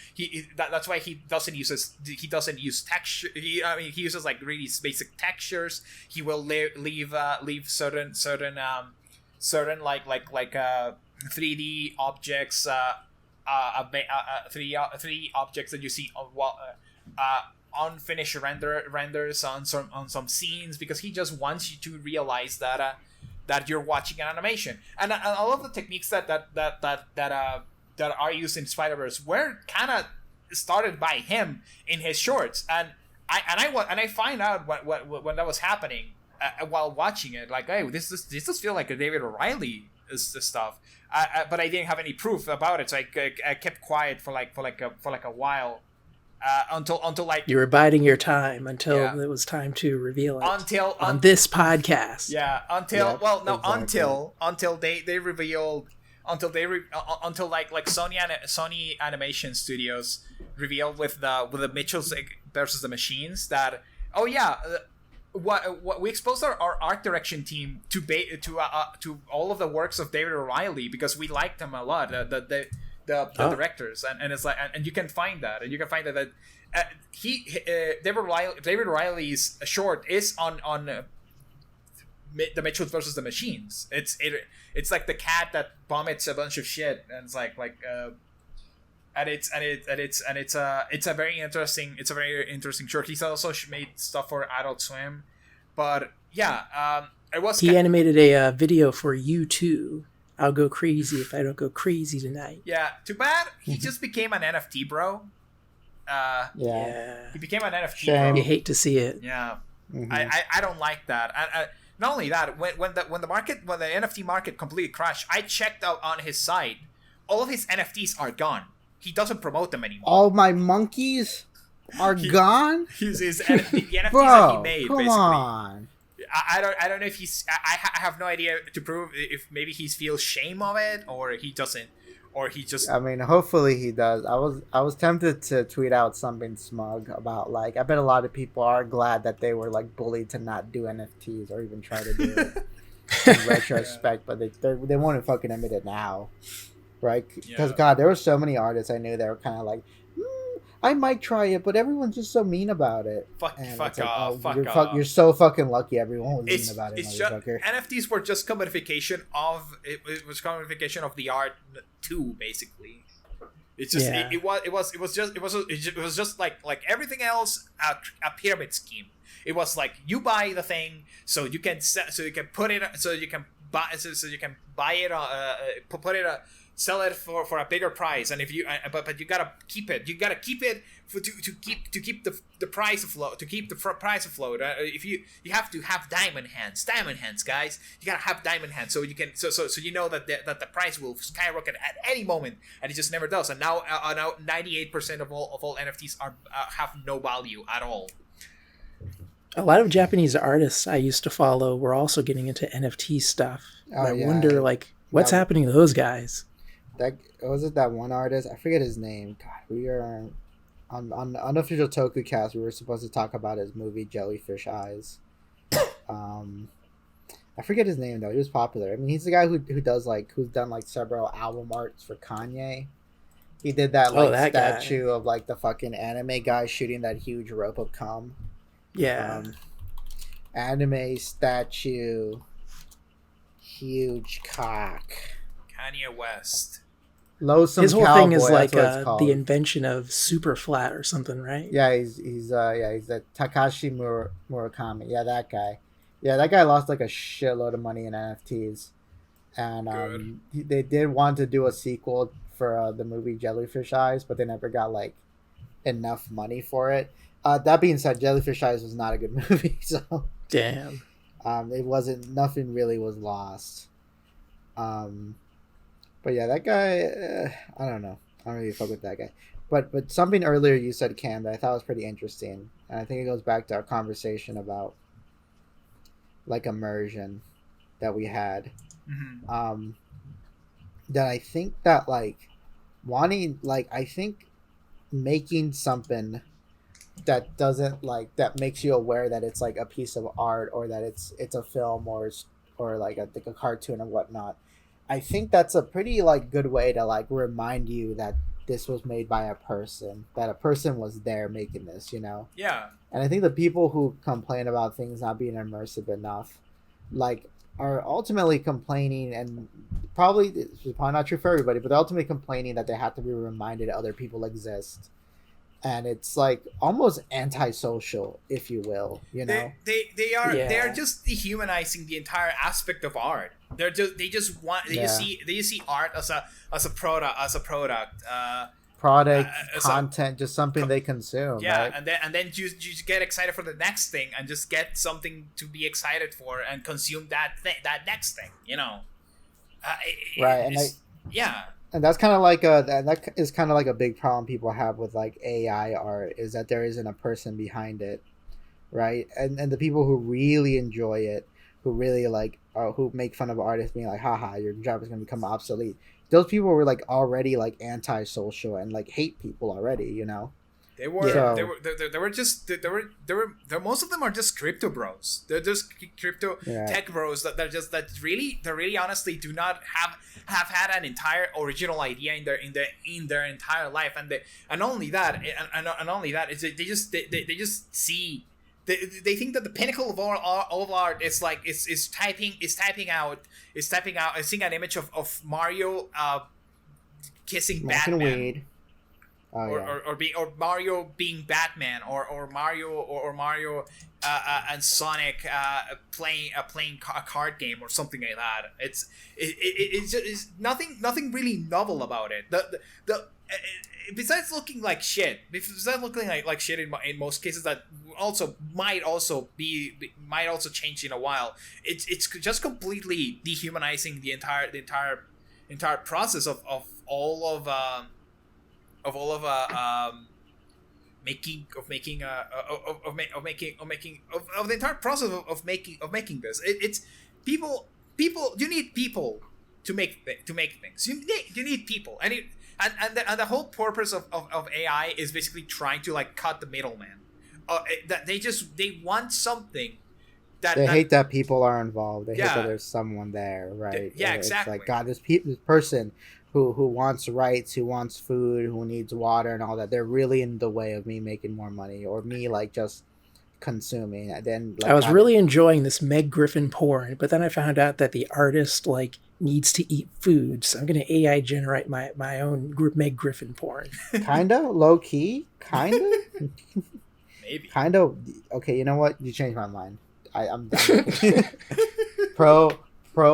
That's why he doesn't use texture. He uses like really basic textures. He will leave certain 3D objects, 3D objects that you see unfinished renders on some scenes, because he just wants you to realize that you're watching an animation. And all of the techniques that are used in Spider-Verse were kind of started by him in his shorts, and I find out when that was happening while watching it, like, hey, this does feel like a David O'Reilly stuff, but I didn't have any proof about it, so I kept quiet for a while. Until like you were biding your time until it was time to reveal it on this podcast. Yeah, until they revealed until like Sony Animation Studios revealed with the Mitchells versus the Machines that what we exposed our art direction team to all of the works of David O'Reilly because we liked them a lot. The directors, and it's like, and you can find that David O'Reilly's short is on the Mitchells versus the Machines. It's like the cat that vomits a bunch of shit, and it's it's a very interesting short. He's also made stuff for Adult Swim, but he animated a video for U2. I'll go crazy if I don't go crazy tonight. Yeah, too bad he just became an NFT bro. He became an NFT bro. You hate to see it. Yeah, I don't like that. Not only that, when the NFT market completely crashed, I checked out on his site. All of his NFTs are gone. He doesn't promote them anymore. All my monkeys are gone. The NFTs Bro, that he made, come basically. On. I don't know if he's. I have no idea to prove if maybe he feels shame of it, or he doesn't, or he just. I mean, hopefully he does. I was tempted to tweet out something smug about, like, I bet a lot of people are glad that they were like bullied to not do NFTs or even try to do it in retrospect, but they won't fucking admit it now, right? Because God, there were so many artists I knew that were kind of like, I might try it, but everyone's just so mean about it. Fuck off. You're so fucking lucky everyone was mean about it, motherfucker. NFTs were just commodification of it was commodification of the art too, basically. It's just it was just like everything else, a pyramid scheme. It was like you buy the thing so you can put it so you can buy it put it sell it for a bigger price, and if you but you gotta keep it. You gotta keep it to keep the price afloat. To keep the price afloat, if you have to have diamond hands, guys. You gotta have diamond hands so you can so you know that the price will skyrocket at any moment, and it just never does. And now 98% of all NFTs are have no value at all. A lot of Japanese artists I used to follow were also getting into NFT stuff. I wonder, like, what's happening to those guys? That was it. That one artist, I forget his name. God, we are on the unofficial TokuCast. We were supposed to talk about his movie Jellyfish Eyes. I forget his name though. He was popular. I mean, he's the guy who's done like several album arts for Kanye. He did that statue of like the fucking anime guy shooting that huge rope of cum. Yeah. Anime statue, huge cock. Kanye West. His whole thing is like the invention of super flat or something, right? Yeah, he's the Takashi Murakami. Yeah, that guy. Yeah, that guy lost like a shitload of money in NFTs, and they did want to do a sequel for the movie Jellyfish Eyes, but they never got like enough money for it. That being said, Jellyfish Eyes was not a good movie, so Damn. it wasn't. Nothing really was lost. But yeah, that guy. I don't know. I don't really fuck with that guy. But something earlier you said, Cam, that I thought was pretty interesting, and I think it goes back to our conversation about like immersion that we had. Mm-hmm. That I think that like wanting like I think making something that doesn't like that makes you aware that it's like a piece of art or that it's a film or like a cartoon and whatnot. I think that's a pretty like good way to like remind you that this was made by a person, that a person was there making this, you know. Yeah. And I think the people who complain about things not being immersive enough, like, are ultimately complaining, and probably it's probably not true for everybody, but they're ultimately complaining that they have to be reminded other people exist, and it's like almost antisocial, if you will, you know. They are just dehumanizing the entire aspect of art. They just want they just see art as a product. Content, just something they consume. Yeah, right? and then you just get excited for the next thing and just get something to be excited for and consume that next thing. You know. Right, and that's kind of like that is kind of like a big problem people have with like AI art, is that there isn't a person behind it, right? And the people who really enjoy it, who really like who make fun of artists being like, haha, your job is going to become obsolete, those people were like already like antisocial and like hate people already, you know. They were most of them are just crypto bros. They're just crypto tech bros that really honestly do not have had an entire original idea in their entire life, and only that is they just see. They think that the pinnacle of all art is like is typing out seeing an image of Mario kissing Batman. Weed. Or Mario being Batman, or Mario and Sonic playing a card game or something like that. It's nothing really novel about it. The besides looking like shit, in most cases, that might also change in a while. It's just completely dehumanizing the entire process of all of the entire process of making this. It's people. You need people to make things. You need people, and the whole purpose of AI is basically trying to like cut the middleman. That they want something. They hate that people are involved. They hate that there's someone there, right? Yeah, exactly. It's like, God, this person who wants rights, who wants food, who needs water and all that, they're really in the way of me making more money, or me like just consuming. And then like, I was really enjoying this Meg Griffin porn, but then I found out that the artist like needs to eat food, so I'm gonna AI generate my own Meg Griffin porn. Kinda low key, kinda. Maybe. Kind of. Okay, you know what? You changed my mind. I'm done. pro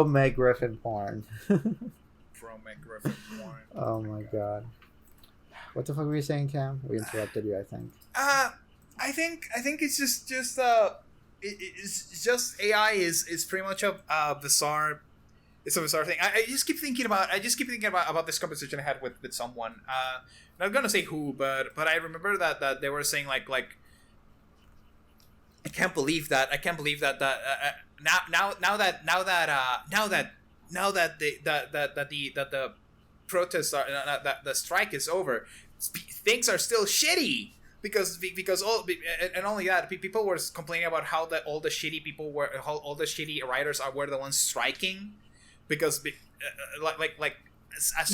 Meg Griffin porn. Oh my god. What the fuck were you saying, Cam? We interrupted you, I think. I think it's just it's just AI is pretty much a bizarre. It's a bizarre thing. I just keep thinking about this conversation I had with someone. Not gonna say who, but I remember that they were saying like I can't believe that now that the protests are that the strike is over, things are still shitty because and only that, people were complaining about how all the shitty writers were the ones striking because they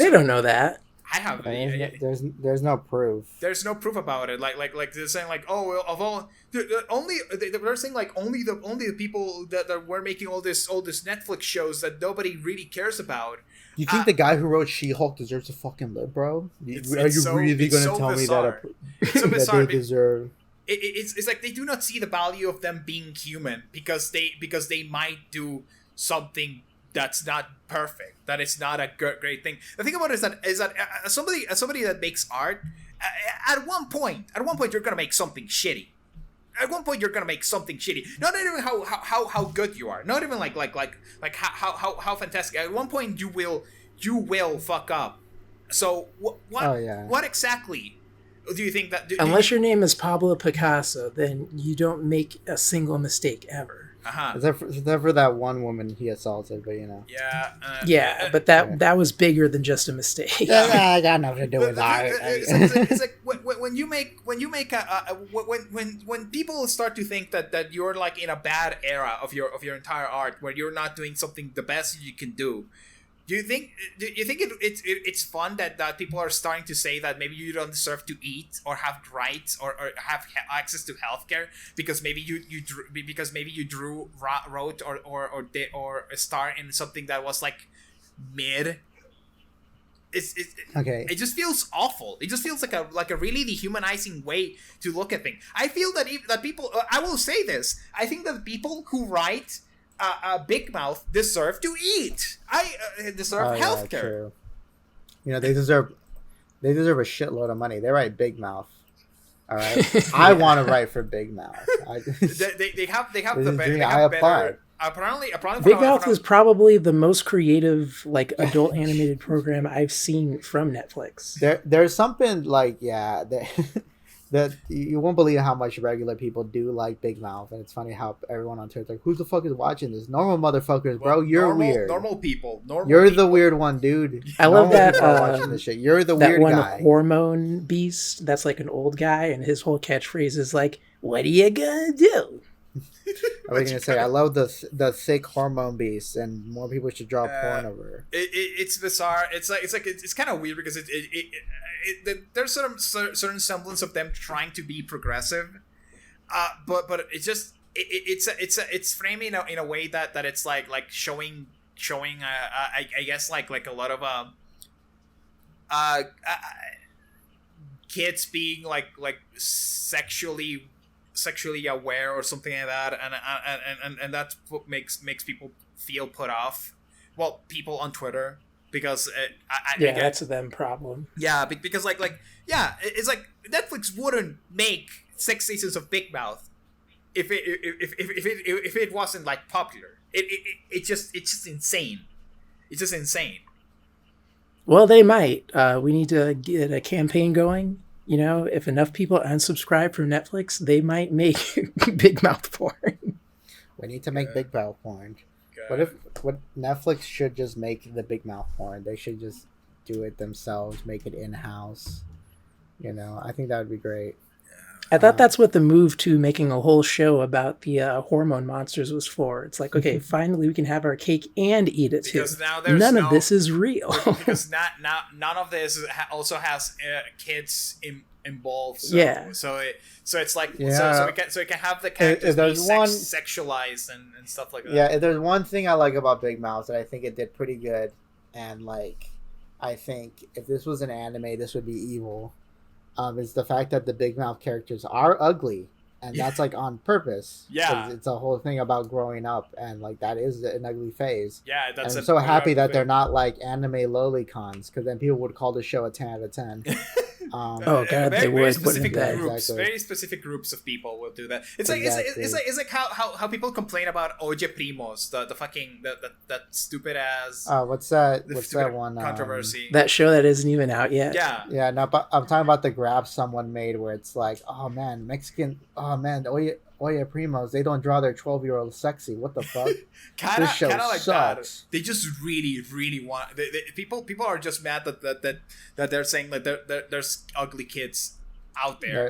don't know that. I have. There's no proof. There's no proof about it. Like they're saying like, oh well, of all only they're saying like only the people that were making all this Netflix shows that nobody really cares about. You think the guy who wrote She-Hulk deserves to fucking live, bro? Are you really going to tell me that they deserve? It's like they do not see the value of them being human because they might do something that's not perfect. That is not a great thing. The thing about it is that somebody that makes art, at one point, you're gonna make something shitty. At one point, you're gonna make something shitty. Not even how good you are. Not even like how fantastic. At one point, you will fuck up. So what exactly do you think that? Unless your name is Pablo Picasso, then you don't make a single mistake ever. Except for that one woman he assaulted, but you know. Yeah, but that was bigger than just a mistake. I got nothing to do with that. It's like when you make when people start to think that you're like in a bad era of your entire art, where you're not doing something the best you can do. Do you think it's fun that people are starting to say that maybe you don't deserve to eat or have rights or have access to healthcare because maybe you wrote or a star in something that was like mid. Okay. It just feels awful. It just feels like a really dehumanizing way to look at things. I feel that people. I will say this. I think that people who write Big Mouth deserve to eat. Deserve healthcare. True. You know, they deserve a shitload of money. They write Big Mouth. All right, I want to write for Big Mouth. They have applied. Apparently, Big Mouth is probably the most creative, like, adult animated program I've seen from Netflix. There's something like that you won't believe how much regular people do like Big Mouth, and it's funny how everyone on Twitter's like, "Who the fuck is watching this?" Normal motherfuckers, bro. You're weird. Normal people. You're the weird one, dude. I love that. Watching this shit. You're the weird guy. That one hormone beast. That's like an old guy, and his whole catchphrase is like, "What are you gonna do?" I was gonna say I love the thick hormone beast, and more people should draw porn of her. It's bizarre. It's kind of weird because there's certain semblance of them trying to be progressive, but it's framing in a way that it's like showing I guess like a lot of kids being like sexually aware or something like that, and that's what makes people feel put off. Well, people on Twitter, because that's a them problem. Yeah, because it's like Netflix wouldn't make 6 seasons of Big Mouth if it wasn't like popular. It's just insane. It's just insane. Well, they might. We need to get a campaign going. You know, if enough people unsubscribe from Netflix, they might make Big Mouth porn. We need to make Big Mouth porn. What Netflix should just make the Big Mouth porn. They should just do it themselves, make it in-house. You know, I think that would be great. I thought that's what the move to making a whole show about the hormone monsters was for. It's like, okay, finally we can have our cake and eat it too. Because now none of this is real. Because none of this also has kids involved. So it's like so we can have the characters be sexualized and stuff like that. Yeah, if there's one thing I like about Big Mouth that I think it did pretty good, and like I think if this was an anime, this would be evil. Is the fact that the Big Mouth characters are ugly, and that's like on purpose. Yeah, it's a whole thing about growing up, and like that is an ugly phase. Yeah, I'm so happy that they're not like anime lolicons, because then people would call the show a 10 out of 10. Oh god, they would. Very specific groups of people will do that. It's like how people complain about Oye Primos, the fucking that stupid ass. What's that one controversy? That show that isn't even out yet. Yeah. No, but I'm talking about the graph someone made where it's like, oh man, Oye Primos, they don't draw their 12-year-old sexy. What the fuck? This show like sucks. That. They just really want. People are just mad that they're saying that there's ugly kids out there.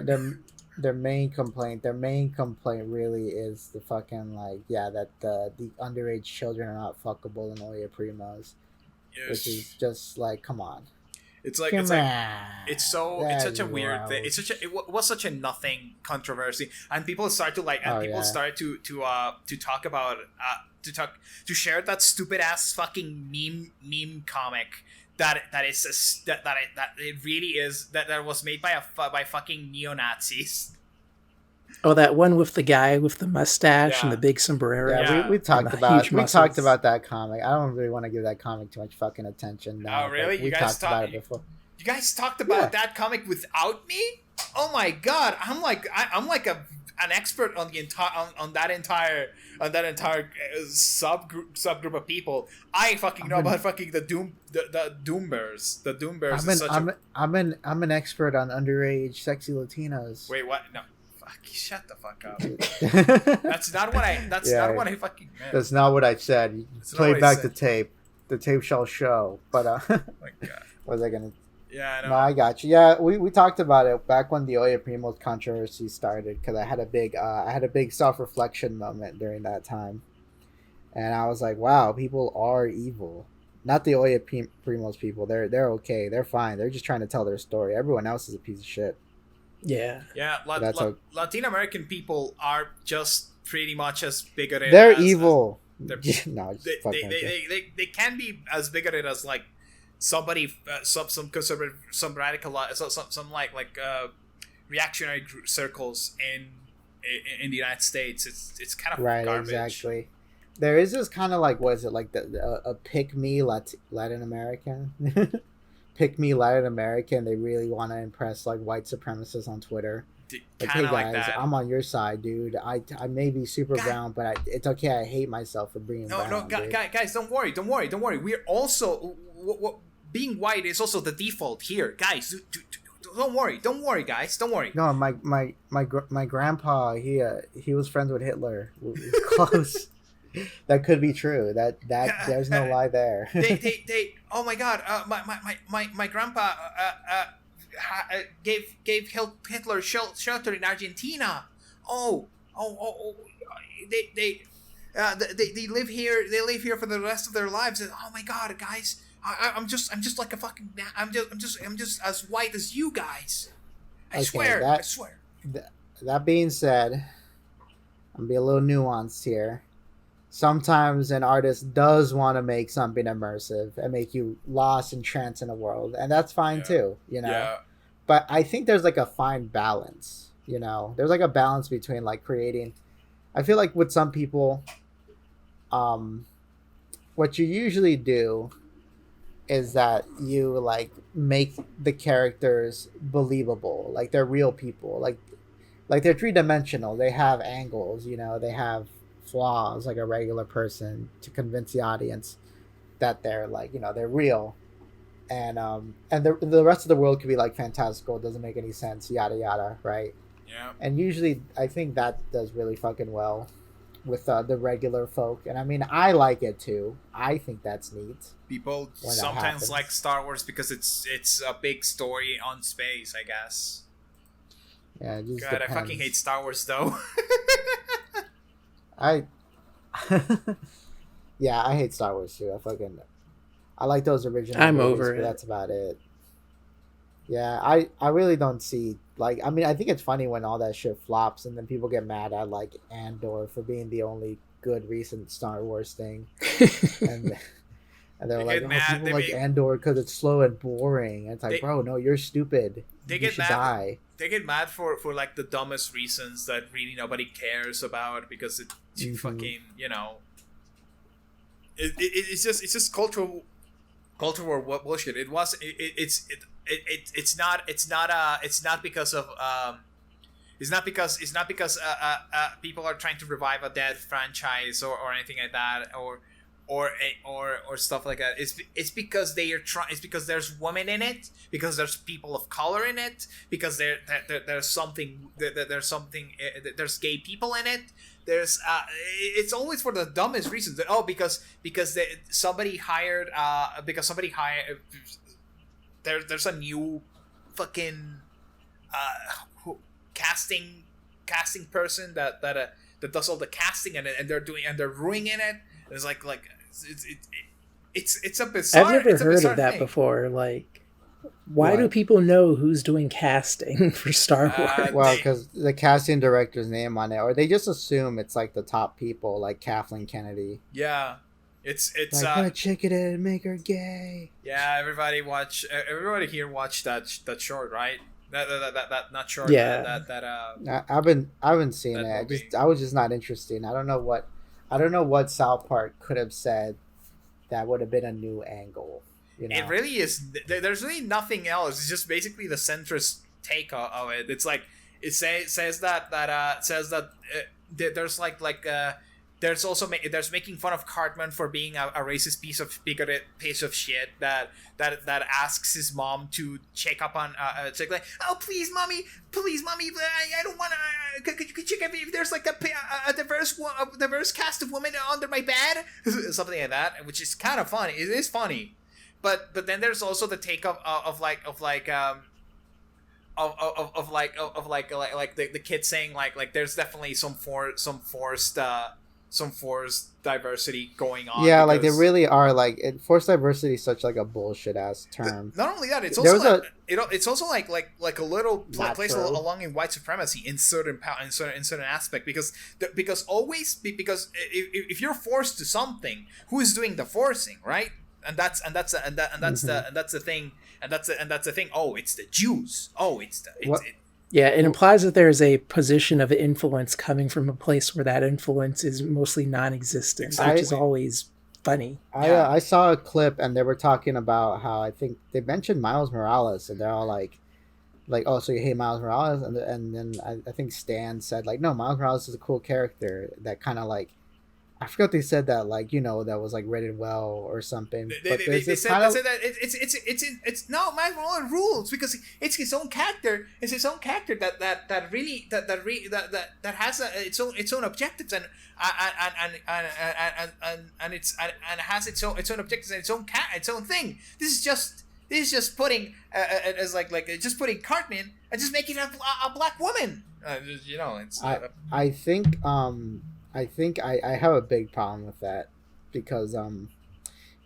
Their main complaint really is the fucking that the underage children are not fuckable in Oye Primos, which is just like, come on. It's such a weird thing. It was such a nothing controversy, and people started to talk about to share that stupid ass fucking meme comic that it really is that was made by fucking neo-Nazis. Oh, that one with the guy with the mustache and the big sombrero. Yeah, we talked about that comic. I don't really want to give that comic too much fucking attention now. Oh, really? We talked about it before. You guys talked about that comic without me? Oh my god! I'm like an expert on the entire on that entire subgroup of people. I fucking know about fucking the Doombers. The Doombers is such I'm an expert on underage sexy Latinas. Wait, what? No. Fuck, shut the fuck up. That's not what I fucking meant. That's not what I said. Play back the tape. The tape shall show. But oh my god. What was I gonna? Yeah, I know. No, I got you. Yeah, we talked about it back when the Oya Primos controversy started, because I had a big self-reflection moment during that time, and I was like, wow, people are evil. Not the Oya Primos people. They're okay. They're fine. They're just trying to tell their story. Everyone else is a piece of shit. Yeah. Yeah, Latin American people are just pretty much as bigoted. They're evil. They can be as bigoted as like somebody, some conservative, some radical, some like reactionary circles in the United States. It's kind of right, garbage. Exactly. There is this kind of like, what is it, like a pick me Latin American. Pick me Latin American. They really want to impress like white supremacists on Twitter. Like, hey guys, I'm on your side, dude. I may be super brown, but it's okay. I hate myself for being brown. No, guys, don't worry. We're also being white is also the default here, guys. Don't worry, guys. Don't worry. No, my grandpa, he was friends with Hitler. Close. That could be true. That there's no lie there. They oh my god, my grandpa gave Hitler shelter in Argentina. They live here. They live here for the rest of their lives. And, oh my god, guys, I'm just like a fucking. I'm just as white as you guys. I swear. That being said, I'm gonna be a little nuanced here. Sometimes an artist does want to make something immersive and make you lost and tranced in a world, and that's fine too, you know. Yeah. But I think there's like a fine balance, you know. There's like a balance between like creating. I feel like with some people, what you usually do is that you like make the characters believable, like they're real people, like they're 3-dimensional. They have angles, you know. They have flaws like a regular person to convince the audience that they're like, you know, they're real, and the rest of the world could be like fantastical, doesn't make any sense, yada yada, right? Yeah. And usually I think that does really fucking well with the regular folk, and I mean, I like it too. I think that's neat. People sometimes like Star Wars because it's a big story on space, I guess. Yeah, it just God, depends. I fucking hate Star Wars though. I hate Star Wars too. I like those original I'm movies, over but it. that's about it. Yeah, I really don't see, like, I mean, I think it's funny when all that shit flops and then people get mad at like Andor for being the only good recent Star Wars thing. and they're like, people like Andor because it's slow and boring. And it's like, bro, no, you're stupid. You should die. They get mad for like the dumbest reasons that really nobody cares about, because it's fucking, you know, it's just cultural bullshit. It's not because people are trying to revive a dead franchise or anything like that, or stuff like that. It's because it's because there's women in it, because there's people of color in it, because there's gay people in it. It's always for the dumbest reasons. Because somebody hired there's a new fucking casting person that does all the casting, and they're ruining it. It's like it's a bizarre. I've never heard of that thing before. Like, why do people know who's doing casting for Star Wars? Well, because the casting director's name on it, or they just assume it's like the top people, like Kathleen Kennedy. Yeah, it's like, put a chick in it and make her gay. Yeah, everybody here watched that short, right? That not short. Yeah. I haven't seen it. Movie. I was just not interested. I don't know what South Park could have said that would have been a new angle. You know? It really is. There's really nothing else. It's just basically the centrist take of it. It's like it says that there's there's also there's making fun of Cartman for being a racist bigoted piece of shit that asks his mom to check up on check like, oh please mommy, I don't want to could you check if there's like a diverse cast of women under my bed, something like that, which is kind of funny. It is funny, but then there's also the take of the kid saying like there's definitely some forced diversity going on. Yeah, like they really are. Like forced diversity is such like a bullshit ass term. Not only that, it's also it's also like a little place along in white supremacy in certain aspect because if you're forced to something, who is doing the forcing, right? And that's the thing. Oh, it's the Jews. Oh, yeah, it implies that there is a position of influence coming from a place where that influence is mostly non-existent, which is always funny. I saw a clip and they were talking about how I think they mentioned Miles Morales and they're all like, oh, so you hate Miles Morales? And then I think Stan said like, no, Miles Morales is a cool character that kind of like, I forgot they said that like, you know, that was like rated well or something. They said that it's no, Miles Morales rules because it's his own character. It's his own character that has its own objectives and it's and has its own objectives and its own thing. This is just putting as like just putting Cartman and just making a black woman. You know, it's. I think I have a big problem with that because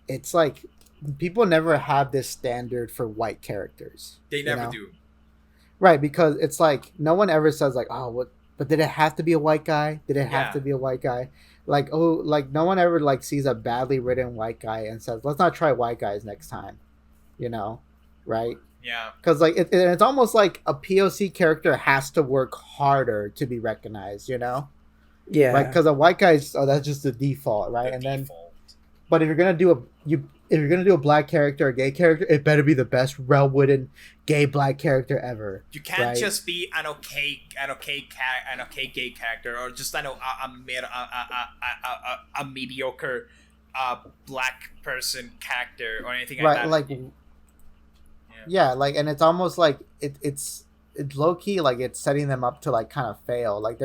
it's like people never have this standard for white characters. They never do. Right, because it's like no one ever says like, oh, what? But did it have to be a white guy? Did it have to be a white guy? Like, oh, like no one ever like sees a badly written white guy and says, let's not try white guys next time. You know, right? Yeah. Because like it's almost like a POC character has to work harder to be recognized. You know. Yeah, right. Because a white guy's that's just the default, right? But if you're gonna do a black character, a gay character, it better be the best well-written gay black character ever. You can't just be an okay gay character or just a mediocre black person character or anything like that. Like, yeah, like, and it's almost like it's low key, like it's setting them up to like kind of fail. Like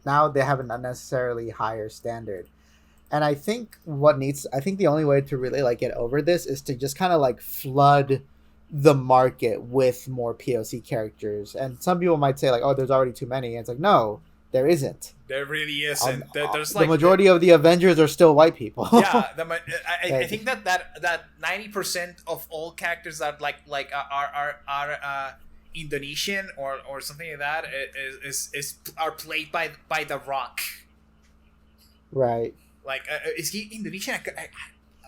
now they have an unnecessarily higher standard, and I think the only way to really like get over this is to just kind of like flood the market with more POC characters. And some people might say like, oh, there's already too many. And it's like, no, there isn't. There really isn't. There's the majority of the Avengers are still white people. Yeah, I think that 90% of all characters that are Indonesian or something like that are played by The Rock. Right. Like, is he Indonesian?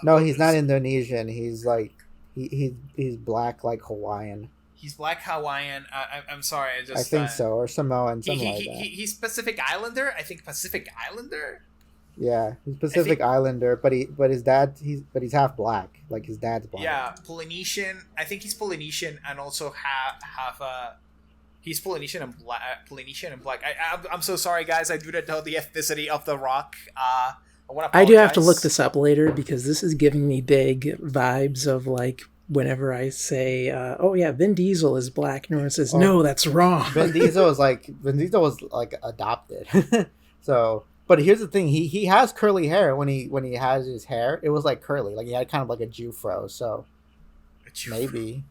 No, he's not Indonesian. He's like he's black, like Hawaiian. He's black Hawaiian. I'm sorry. I think so, or Samoan, something like that. He's Pacific Islander. I think Pacific Islander. Yeah, he's Pacific Islander, but he's half black. Like his dad's black. Yeah, Polynesian. I think he's Polynesian and also he's Polynesian and black. I'm so sorry, guys. I do not know the ethnicity of The Rock. I do have to look this up later because this is giving me big vibes of like whenever I say, "Oh yeah, Vin Diesel is black," and everyone says, "No, that's wrong." Vin Diesel was like adopted. So. But here's the thing: he has curly hair. When he has his hair, it was like curly, like he had kind of like a Jew fro. So maybe,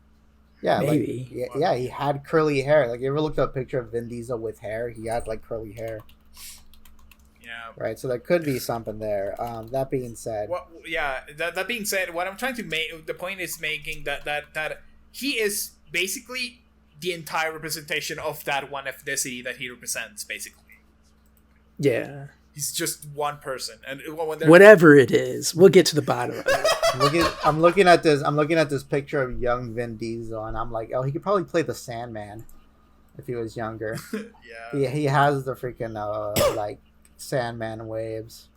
yeah, maybe, yeah, he had curly hair. Like you ever looked up a picture of Vin Diesel with hair? He had like curly hair. Yeah. Right. So there could be something there. That being said, that being said, what I'm trying to make the point is making that he is basically the entire representation of that one ethnicity that he represents, basically. Yeah. He's just one person, and whatever it is, we'll get to the bottom of it. I'm looking at this picture of young Vin Diesel, and I'm like, oh, he could probably play the Sandman if he was younger. Yeah, he has the freaking like Sandman waves.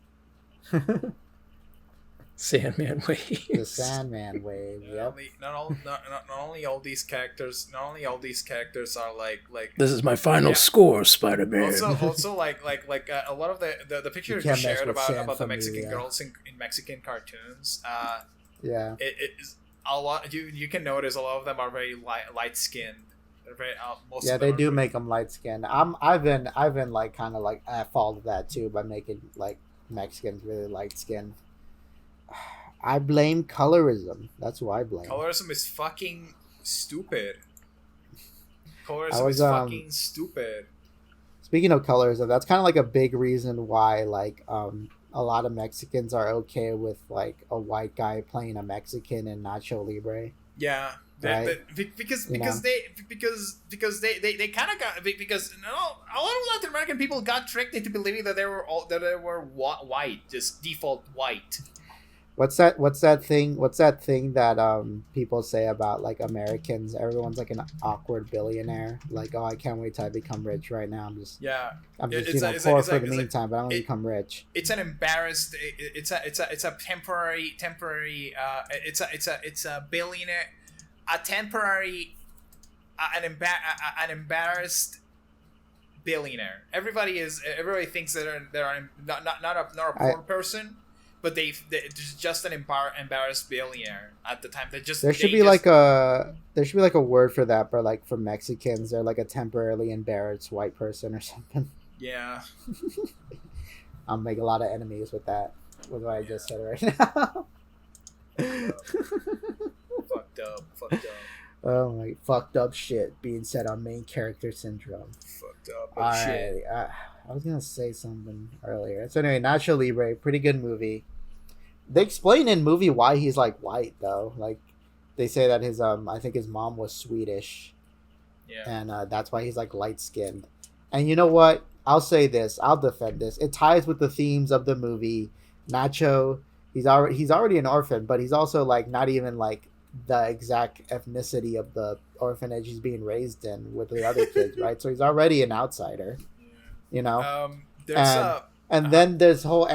Sandman The waves. Sandman wave. Yep. Not only all these characters, are like This is my final score, Spider-Man. also like a lot of the You pictures you can't mess shared with San about the Mexican Familia. girls in Mexican cartoons. Yeah. It is a lot. You can notice a lot of them are very light skinned. They're very most. Yeah, of them they are do very- make them light skinned. I've been like kind of like at fault of that too by making like Mexicans really light skinned. I blame colorism. That's who I blame. Colorism is fucking stupid. I Colorism was is fucking stupid. Speaking of colorism, that's kind of like a big reason why like a lot of Mexicans are okay with like a white guy playing a Mexican in Nacho Libre. Yeah, Right. because You know? they kind of got because a lot of Latin American people got tricked into believing that they were white, just default white. What's that thing that people say about like Americans? Everyone's like an awkward billionaire. Like, oh, I can't wait till I become rich. Right now, I'm just Yeah, poor for the meantime, but I'm gonna become rich. it's an embarrassed. It's a temporary. It's a billionaire, a temporary, an embarrassed billionaire. Everybody thinks that they're not a poor person. But they're just an embarrassed billionaire at the time. There should be like a word for that, but like for Mexicans, they're like a temporarily embarrassed white person or something. Yeah. I'll make a lot of enemies with that. With what I just said right now. Fucked up. Oh my fucked up shit being said on main character syndrome. Fucked up. All Shit. right, I was gonna say something earlier. So anyway, Nacho Libre, pretty good movie. They explain in movie why he's like white though. Like they say that his I think his mom was Swedish, Yeah. and that's why he's like light skinned. And you know what? I'll say this. I'll defend this. It ties with the themes of the movie. Nacho, he's already an orphan, but he's also like not even like the exact ethnicity of the orphanage he's being raised in with the other kids, right? So he's already an outsider, you know. There's And then there's this whole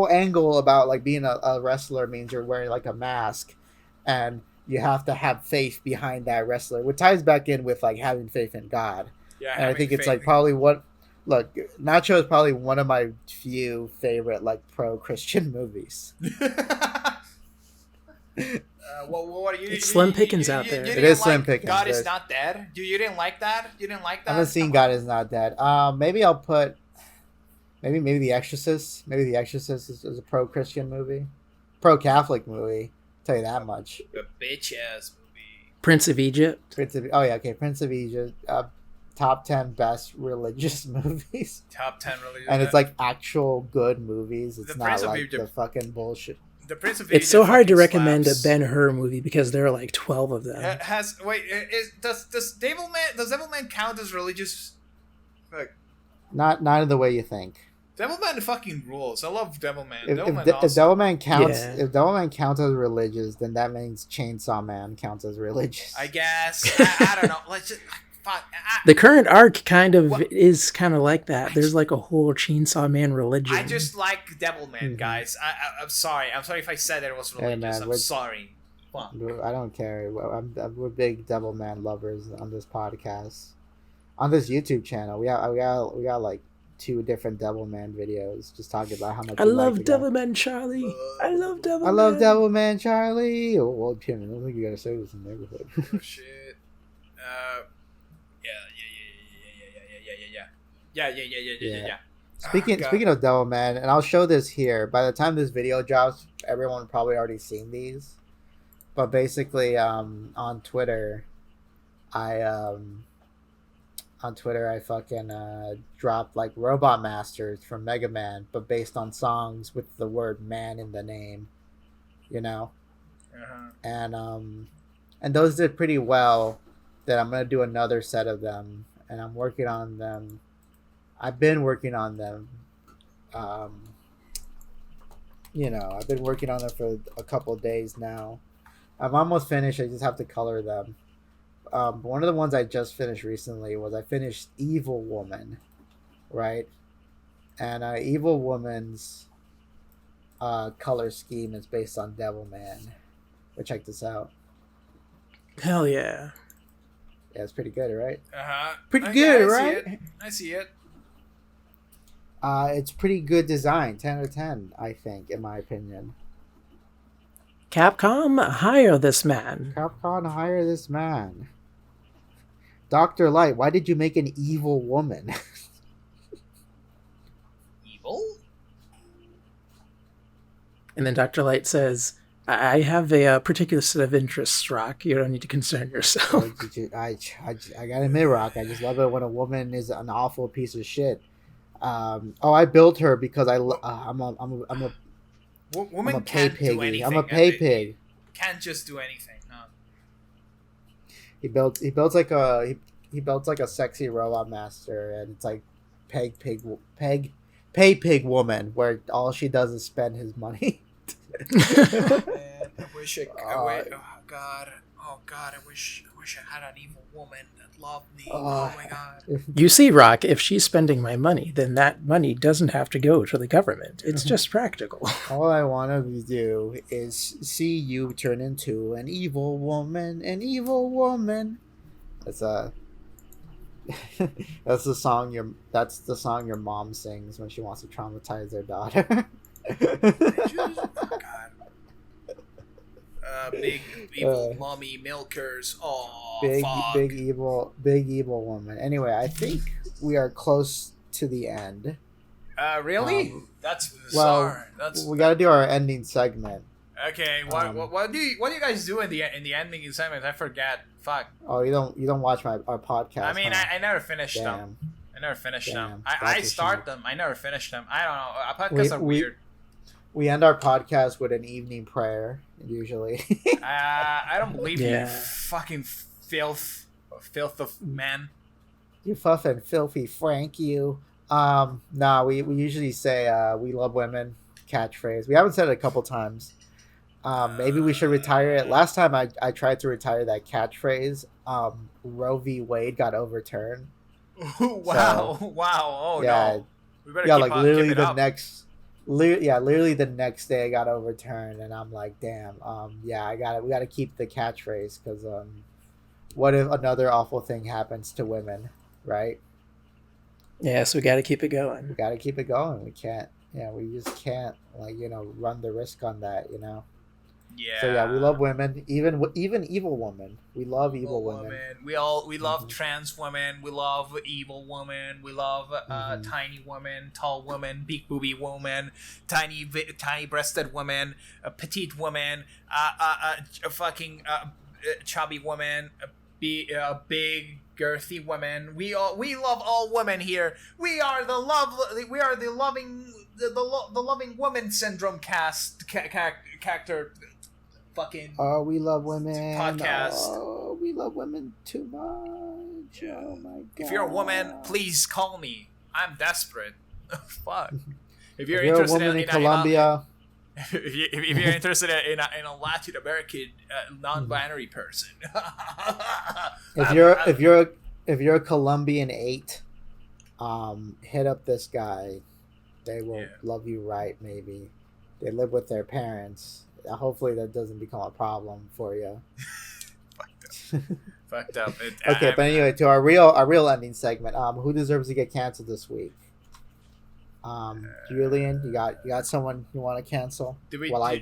angle about like being a wrestler means you're wearing like a mask, and you have to have faith behind that wrestler, which ties back in with like having faith in God. And I think it's like probably Nacho is probably one of my few favorite like pro Christian movies. what are you? It's slim pickings out there. It is slim pickings. God is not dead. You didn't like that? You didn't like that? I haven't seen God is not dead. Maybe I'll put maybe The Exorcist. Maybe The Exorcist is a pro Christian movie, pro Catholic movie. I'll tell you that much. A bitch ass movie. Prince of Egypt. Prince of Egypt. Top 10 best religious movies. Top 10 religious. And it's like actual good movies. It's The not Prince of like Egypt. the fucking bullshit. The Prince of Egypt. It's so hard to fucking recommend slaps. a Ben-Hur movie because there are like 12 of them. Does Devilman count as religious? Like, Not in the way you think. Devilman fucking rules. I love Devilman. If Awesome. Devilman counts, Yeah. if Devilman counts as religious, then that means Chainsaw Man counts as religious. I guess. I don't know. Let's just fuck. The current arc kind of What? is kind of like that. There's like a whole Chainsaw Man religion. I just like Devilman, Mhm. guys. I'm sorry. I'm sorry if I said that it was religious. man, I'm we're- sorry. Fuck. I don't care. We're big Devilman lovers on this podcast, on this YouTube channel. We got like 2 different Devilman videos just talking about how much I we love like the guy. Devilman Charlie. I love Devilman. I love Devilman Charlie. Oh, well, Tim, I don't think you gotta say this in the neighborhood. Oh shit. Yeah. Speaking of Devilman, and I'll show this here. By the time this video drops, everyone probably already seen these. But basically, on Twitter, I fucking dropped like Robot Masters from Mega Man, but based on songs with the word "man" in the name, you know. And those did pretty well. That I'm gonna do another set of them, and I'm working on them. I've been working on them. I've been working on them for a couple of days now. I'm almost finished. I just have to color them. One of the ones I just finished recently was I finished Evil Woman, right? And Evil Woman's color scheme is based on Devilman. But check this out. Hell yeah. Yeah, it's pretty good, right? Pretty good, I right? See it. I see it. It's pretty good design. 10 out of 10, I think, in my opinion. Capcom, hire this man. Capcom, hire this man. Dr. Light, why did you make an evil woman? Evil? And then Dr. Light says, I have a particular set of interests, Rock. You don't need to concern yourself. I gotta admit, Rock, I just love it when a woman is an awful piece of shit. I built her because I'm a Women pay can't do piggy. anything. I'm a pay pig. Can't just do anything. No. He builds like a sexy robot master, and it's like pay pig woman, where all she does is spend his money. Man, I wish I had an evil woman that loved me. Oh my god. You see, Rock, if she's spending my money, then that money doesn't have to go to the government. It's just practical. All I want to do is see you turn into an evil woman. That's that's the song your mom sings when she wants to traumatize their daughter. Oh god. Big evil mommy milkers. Oh, fuck. Big evil woman. Anyway, I think we are close to the end. Really? That's bizarre. We got to do our ending segment. Okay. What do you guys do in the ending segment? I forget. Fuck. Oh, you don't watch our podcast. I mean, huh? I never finished them. I never finished them. I start them. I never finished them. I don't know. Podcasts are weird. We end our podcast with an evening prayer, usually. I don't believe you, fucking filth of man. You fuff and filthy Frank, you. Nah, we usually say we love women catchphrase. We haven't said it a couple times. Maybe we should retire it. Last time I tried to retire that catchphrase, Roe v. Wade got overturned. Wow. Oh yeah, no. We better yeah, literally literally the next day it got overturned, and I'm like, damn. We gotta keep the catchphrase, because what if another awful thing happens to women, right? Yeah, so we got to keep it going. We got to keep it going. We can't. Yeah, we just can't run the risk on that. Yeah. So yeah, we love women, even evil women. We love evil women. We love trans women. We love evil women. We love tiny women, tall women, big booby women, tiny breasted women, petite women, fucking chubby women, big girthy women. We love all women here. We are the loving woman syndrome character. Fucking we love women podcast. We love women too much. Oh my god. If you're a woman, please call me. I'm desperate. Fuck. If you're a interested woman in Colombia, if you're interested in a Latin American non-binary person, if you're a Colombian 8, hit up this guy. They will love you right. Maybe they live with their parents. Hopefully that doesn't become a problem for you. Fucked up. Okay, but anyway, to our real ending segment. Who deserves to get canceled this week? Julian, you got someone you want to cancel? I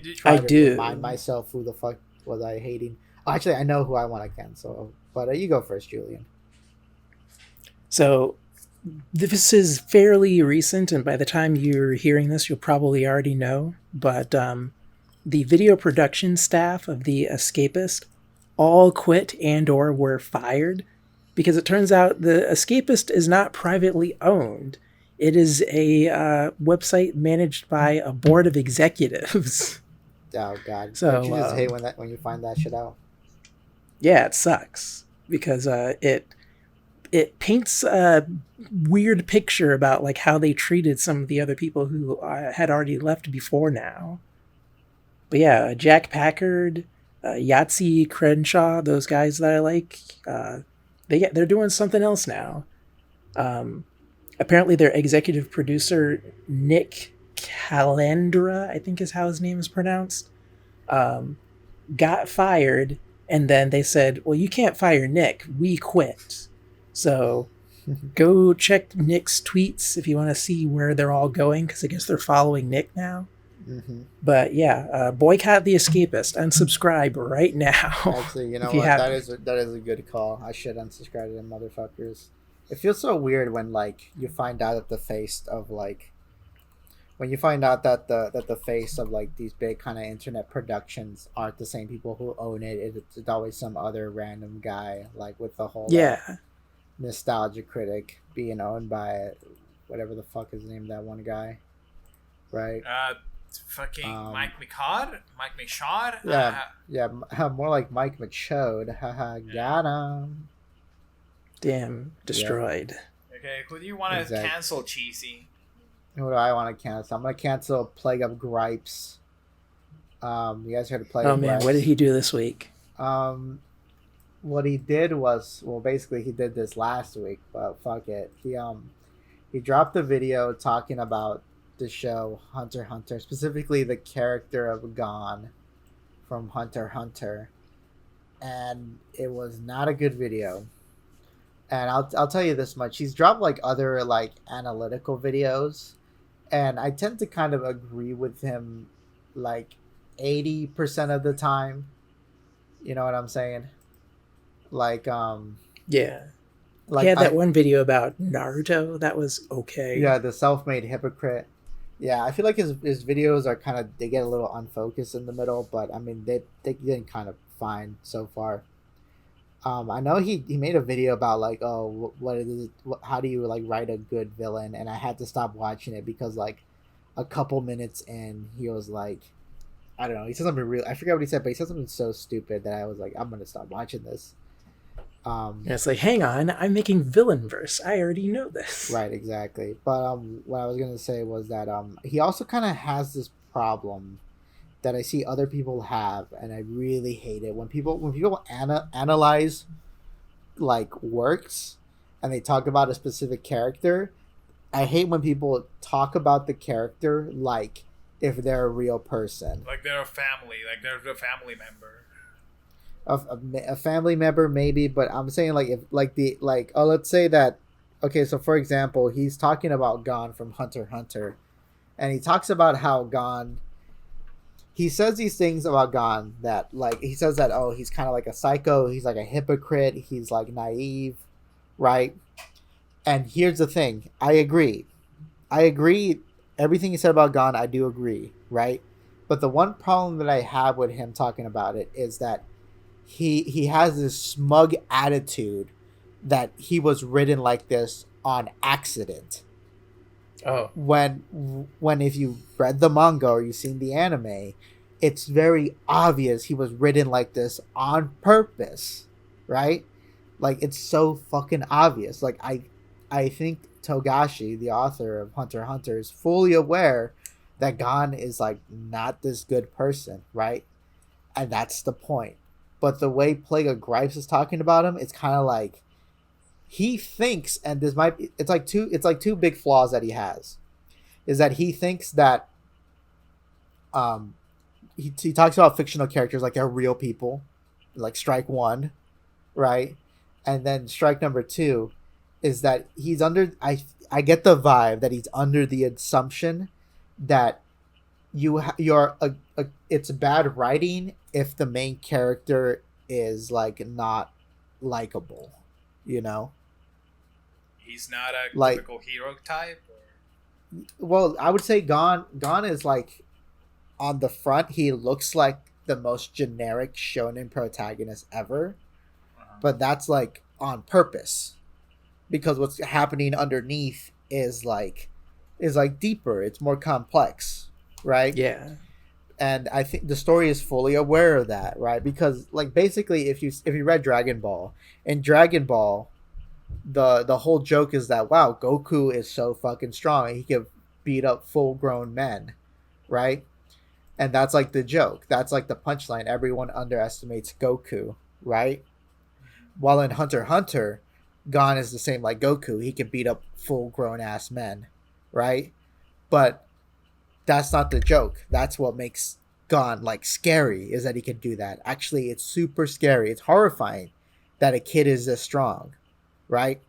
do. Remind myself who the fuck was I hating. Actually, I know who I want to cancel, but you go first, Julian. So this is fairly recent, and by the time you're hearing this, you'll probably already know. But the video production staff of The Escapist all quit and/or were fired, because it turns out The Escapist is not privately owned. It is a website managed by a board of executives. Oh God! So don't you just hate when you find that shit out? Yeah, it sucks, because it paints a weird picture about like how they treated some of the other people who had already left before now. But yeah, Jack Packard, Yahtzee Crenshaw, those guys that I like, they're doing something else now. Apparently their executive producer, Nick Calandra, I think is how his name is pronounced, got fired, and then they said, well, you can't fire Nick, we quit. So go check Nick's tweets if you want to see where they're all going, because I guess they're following Nick now. Mm-hmm. But yeah, boycott The Escapist. Unsubscribe right now. Actually, you know what? That is a good call. I should unsubscribe to them motherfuckers. It feels so weird when like you find out that the face of like when you find out that the face of like these big kind of internet productions aren't the same people who own it. It's always some other random guy, like with the whole nostalgia critic being owned by whatever the fuck is the name of that one guy, right? Fucking Mike McCod? Mike McShod? Yeah, more like Mike McChode. Haha, got him. Damn, destroyed. Yeah. Okay, who do you want to cancel, Cheesy? Who do I want to cancel? I'm going to cancel Plague of Gripes. You guys heard of Plague of Gripes? Oh, man, what did he do this week? What he did was, well, basically he did this last week, but fuck it. He dropped a video talking about the show Hunter x Hunter, specifically the character of Gon from Hunter x Hunter, and it was not a good video. And I'll tell you this much: he's dropped like other like analytical videos, and I tend to kind of agree with him like 80% of the time. You know what I'm saying? Like yeah. Like he had that one video about Naruto that was okay. Yeah, the self-made hypocrite. Yeah, I feel like his videos are kind of, they get a little unfocused in the middle, but I mean they did kind of fine so far. I know he made a video about like, oh, how do you like write a good villain, and I had to stop watching it because like a couple minutes in he was like, I don't know, he said something real, I forget what he said, but he said something so stupid that I was like, I'm gonna stop watching this. It's like, hang on, I'm making villain verse. I already know this. Right, exactly. But what I was gonna say was that he also kind of has this problem that I see other people have, and I really hate it when people analyze like works and they talk about a specific character. I hate when people talk about the character like if they're a real person, like they're a family, like they're a family member. A family member maybe, but I'm saying like if let's say that, okay, so for example, he's talking about Gon from Hunter x Hunter, and he talks about how Gon, he says these things about Gon that like he says that, oh, he's kind of like a psycho, he's like a hypocrite, he's like naive, right? And here's the thing, I agree everything he said about Gon, I do agree, right? But the one problem that I have with him talking about it is that he has this smug attitude that he was written like this on accident. Oh. When if you read the manga or you've seen the anime, it's very obvious he was written like this on purpose, right? Like it's so fucking obvious. Like I think Togashi, the author of Hunter x Hunter, is fully aware that Gon is like not this good person, right? And that's the point. But the way Plague of Gripes is talking about him, it's kind of like he thinks, and this might be, it's like two big flaws that he has, is that he thinks that he talks about fictional characters like they're real people, like strike one, right? And then strike number two is that he's under, I get the vibe that he's under the assumption that it's bad writing if the main character is like not likable, you know? He's not a like, typical hero type? Or? Well, I would say Gon is like, on the front, he looks like the most generic shonen protagonist ever. Uh-huh. But that's like on purpose. Because what's happening underneath is like deeper. It's more complex, right? Yeah. And I think the story is fully aware of that, right? Because like basically if you read Dragon Ball, in Dragon Ball, the whole joke is that, wow, Goku is so fucking strong, he can beat up full grown men, right? And that's like the joke. That's like the punchline. Everyone underestimates Goku, right? While in Hunter x Hunter, Gon is the same like Goku. He can beat up full grown ass men, right? But that's not the joke. That's what makes Gon like scary, is that he can do that. Actually, it's super scary. It's horrifying that a kid is this strong, right?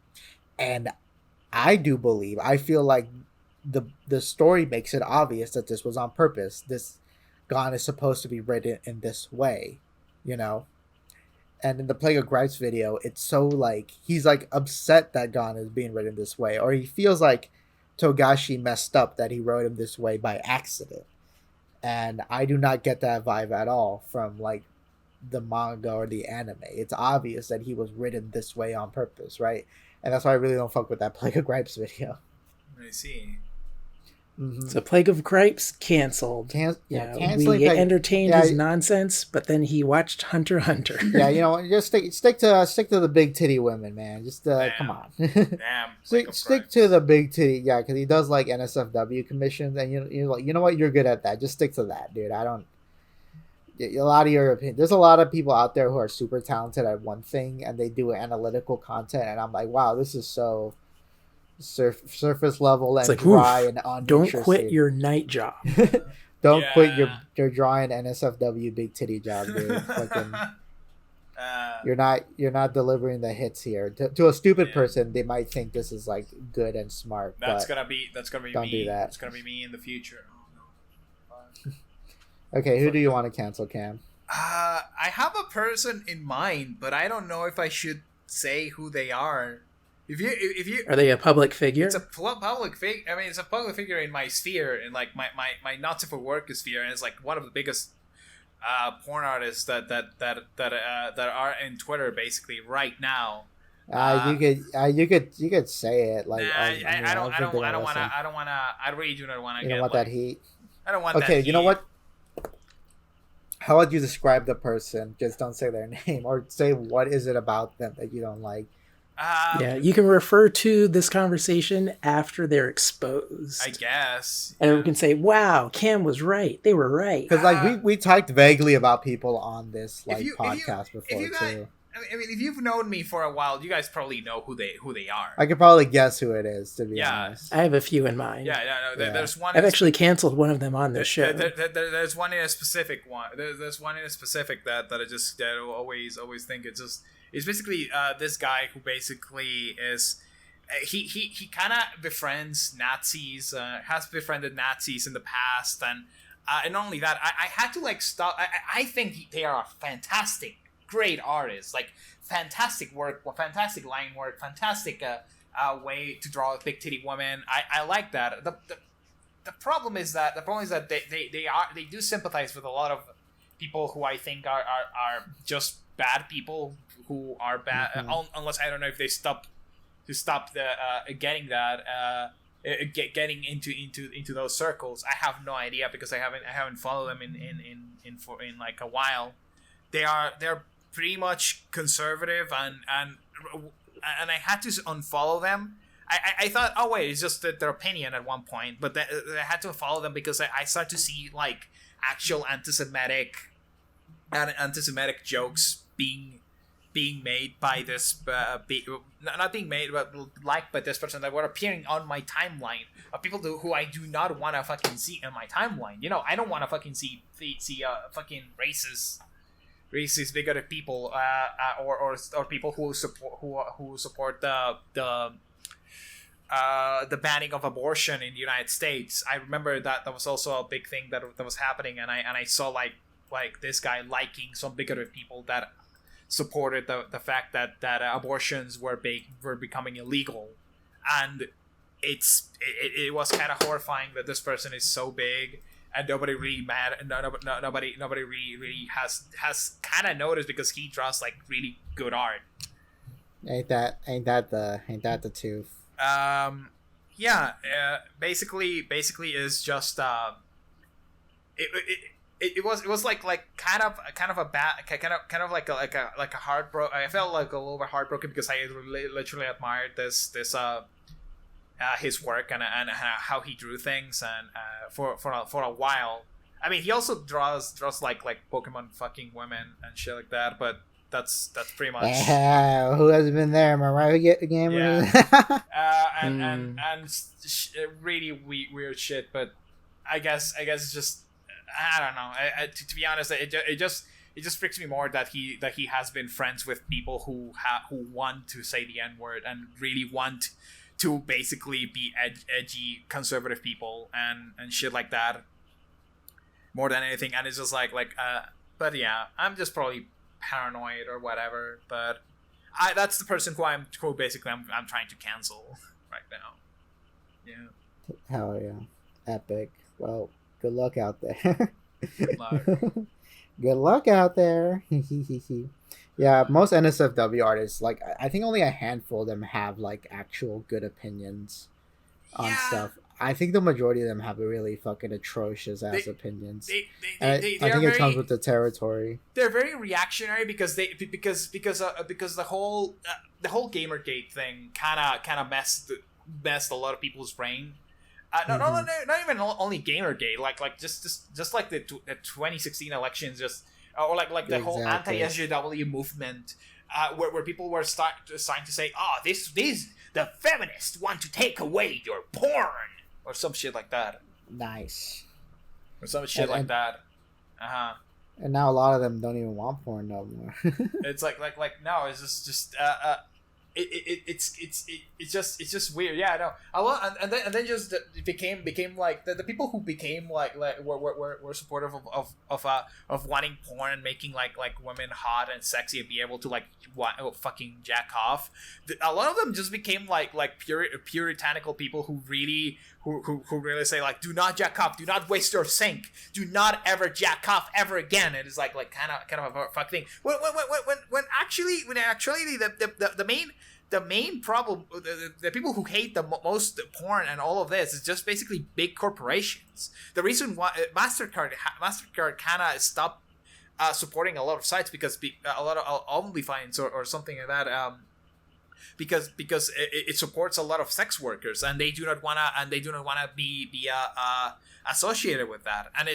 And I feel like the story makes it obvious that this was on purpose. This Gon is supposed to be written in this way, you know. And in the Plague of Gripes video, it's so like he's like upset that Gon is being written this way, or he feels like Togashi messed up that he wrote him this way by accident. And I do not get that vibe at all from like the manga or the anime. It's obvious that he was written this way on purpose, right? And that's why I really don't fuck with that Plague of Gripes video. I see. Mm-hmm. So Plague of Gripes canceled. Canceling. We entertained his nonsense, but then he watched Hunter x Hunter. Yeah, you know, just stick to the big titty women, man. Just come on. Damn. stick to the big titty, yeah, because he does like NSFW commissions, and you're like, you know what, you're good at that. Just stick to that, dude. I don't. A lot of your opinion. There's a lot of people out there who are super talented at one thing, and they do analytical content, and I'm like, wow, this is so surface level and like, dry and uninteresting. Don't quit your night job. Don't quit your dry and NSFW big titty job, dude. Fucking, you're not delivering the hits here. To a stupid person, they might think this is like good and smart. That's gonna be don't me. Do that. That's gonna be me in the future. Oh no. Okay, who do you want to cancel, Cam? I have a person in mind, but I don't know if I should say who they are. If you are they a public figure? It's a public figure. I mean, it's a public figure in my sphere, in like my not safe for work sphere, and it's like one of the biggest porn artists that are in Twitter basically right now. You could say it like. I don't want to. I really do not want to. You don't want that heat. I don't want that. Okay, you know what? How would you describe the person? Just don't say their name, or say what is it about them that you don't like. Yeah, you can refer to this conversation after they're exposed, I guess, and we can say, "Wow, Cam was right. They were right." Because like we talked vaguely about people on this podcast before too. I mean, if you've known me for a while, you guys probably know who they are. I could probably guess who it is, to be honest. I have a few in mind. There's one. I've actually canceled one of them on this show. There's one in a specific one. There's one in a specific that I always think it's basically this guy who basically is. He kind of befriends Nazis. Has befriended Nazis in the past, and not only that, I had to like stop. I think they are fantastic. Great artists, like fantastic work, fantastic line work, fantastic way to draw a big titty woman. I like that. The problem is that they do sympathize with a lot of people who I think are just bad people who are bad. Unless I don't know if they stop getting that getting into those circles. I have no idea because I haven't followed them in like a while. They're pretty much conservative and I had to unfollow them. I thought, oh wait, it's just their opinion at one point, but I had to follow them because I started to see like actual anti-Semitic jokes being made by this not being made but liked by this person that were appearing on my timeline of people who I do not want to fucking see in my timeline. You know, I don't want to fucking see fucking racist bigoted people or people who support the banning of abortion in the United States. I remember that was also a big thing that was happening, and I saw like this guy liking some bigoted people that supported the fact that abortions were becoming illegal, and it was kind of horrifying that this person is so big. And nobody really nobody really has kind of noticed because he draws like really good art. Ain't that the truth? Basically is just it was like kind of a bad kind of like a heartbroken. I felt like a little bit heartbroken because I literally admired this his work and how he drew things and for a while. I mean, he also draws like Pokemon fucking women and shit like that, but that's pretty much who hasn't been there, Mariah Gamer? And really weird shit. But it's just I don't know. To be honest, it just freaks me more that he has been friends with people who want to say the N-word and really want to basically be edgy conservative people and shit like that more than anything. And it's just but yeah, I'm just probably paranoid or whatever. But that's the person who basically I'm trying to cancel right now. Yeah. Hell yeah, epic. Well, good luck out there. Good luck. Good luck out there. Yeah, most NSFW artists, like I think only a handful of them have like actual good opinions on stuff. I think the majority of them have really fucking atrocious ass opinions. I think it comes with the territory. They're very reactionary because the whole Gamergate thing kind of messed a lot of people's brain. Not even only Gamergate, like just like the 2016 elections, just or like the whole anti-SJW movement, where people were starting to say, the feminists want to take away your porn or some shit like that. Nice. Or some shit like that. And now a lot of them don't even want porn no more. It's like no, it's just it's just weird. Yeah, I know. A lot, and then just it became like the people who became like were supportive of wanting porn and making like women hot and sexy and be able to fucking jack off. A lot of them just became like puritanical people who really say like, do not jack off, do not waste your sink, do not ever jack off ever again. It is like kind of a fuck thing. When actually the main problem, the people who hate the most porn and all of this is just basically big corporations. The reason why Mastercard kind of stopped supporting a lot of sites because a lot of OnlyFans or something like that. Because it supports a lot of sex workers and they do not wanna be associated with that, and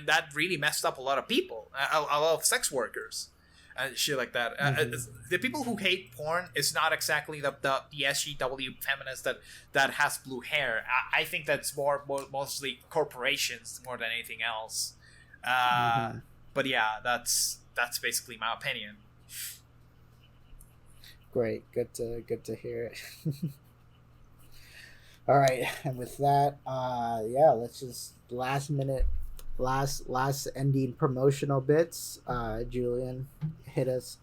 that really messed up a lot of people, a lot of sex workers. And shit like that. The people who hate porn is not exactly the SJW feminist that has blue hair. I think that's mostly corporations more than anything else. But yeah, that's basically my opinion. Great, good to hear it. All right, and with that, let's just last ending promotional bits. Julian, hit it,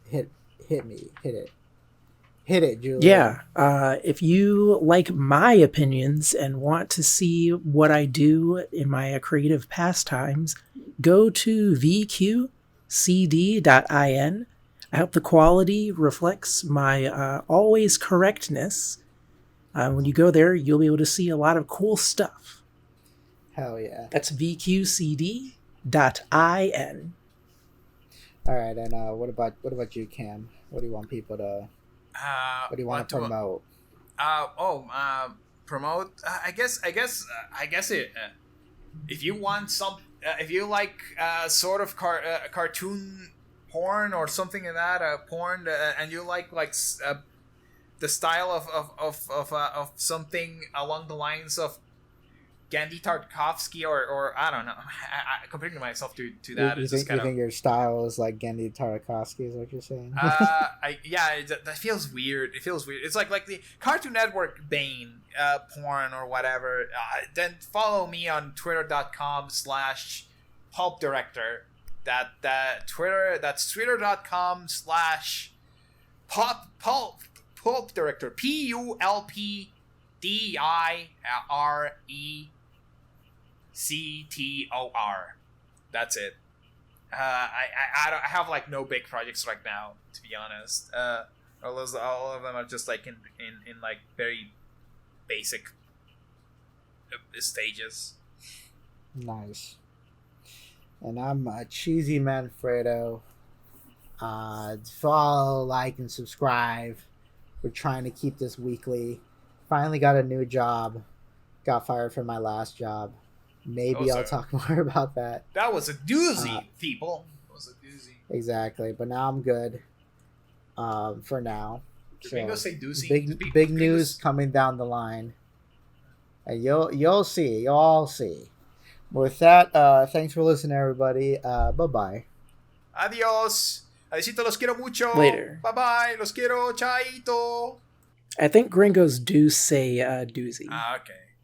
Julian. Yeah, if you like my opinions and want to see what I do in my creative pastimes, go to vqcd.in. I hope the quality reflects my always correctness. When you go there, you'll be able to see a lot of cool stuff. Hell yeah. That's vqcd.in. All right, and what about you, Cam? What do you want people to? What do you want to promote? Promote. I guess it. If you want if you like sort of cartoon porn or something like that, porn, and you like the style of something along the lines of Gandhi Tarkovsky or I don't know. I comparing myself to that. You think your style is like Gandhi Tarkovsky? Is what you're saying? That feels weird. It feels weird. It's like the Cartoon Network Bane porn or whatever. Then follow me on twitter.com/Pulpdirector. That's twitter.com/Pulpdirector. PULPDIRECTOR. That's it. I have like no big projects right now, to be honest. All of them are just like in like very basic stages. Nice. And I'm Cheesymanfredo. Follow, like, and subscribe. We're trying to keep this weekly. Finally got a new job. Got fired from my last job. Maybe I'll talk more about that. That was a doozy, people. That was a doozy. Exactly, but now I'm good. For now. Did Bingo say doozy? Big news coming down the line. And you'll see. You'll all see. With that, thanks for listening, everybody. Bye bye. Adios. Adiosito, los quiero mucho. Later. Bye bye. Los quiero. Chaito. I think gringos do say doozy. Ah, okay.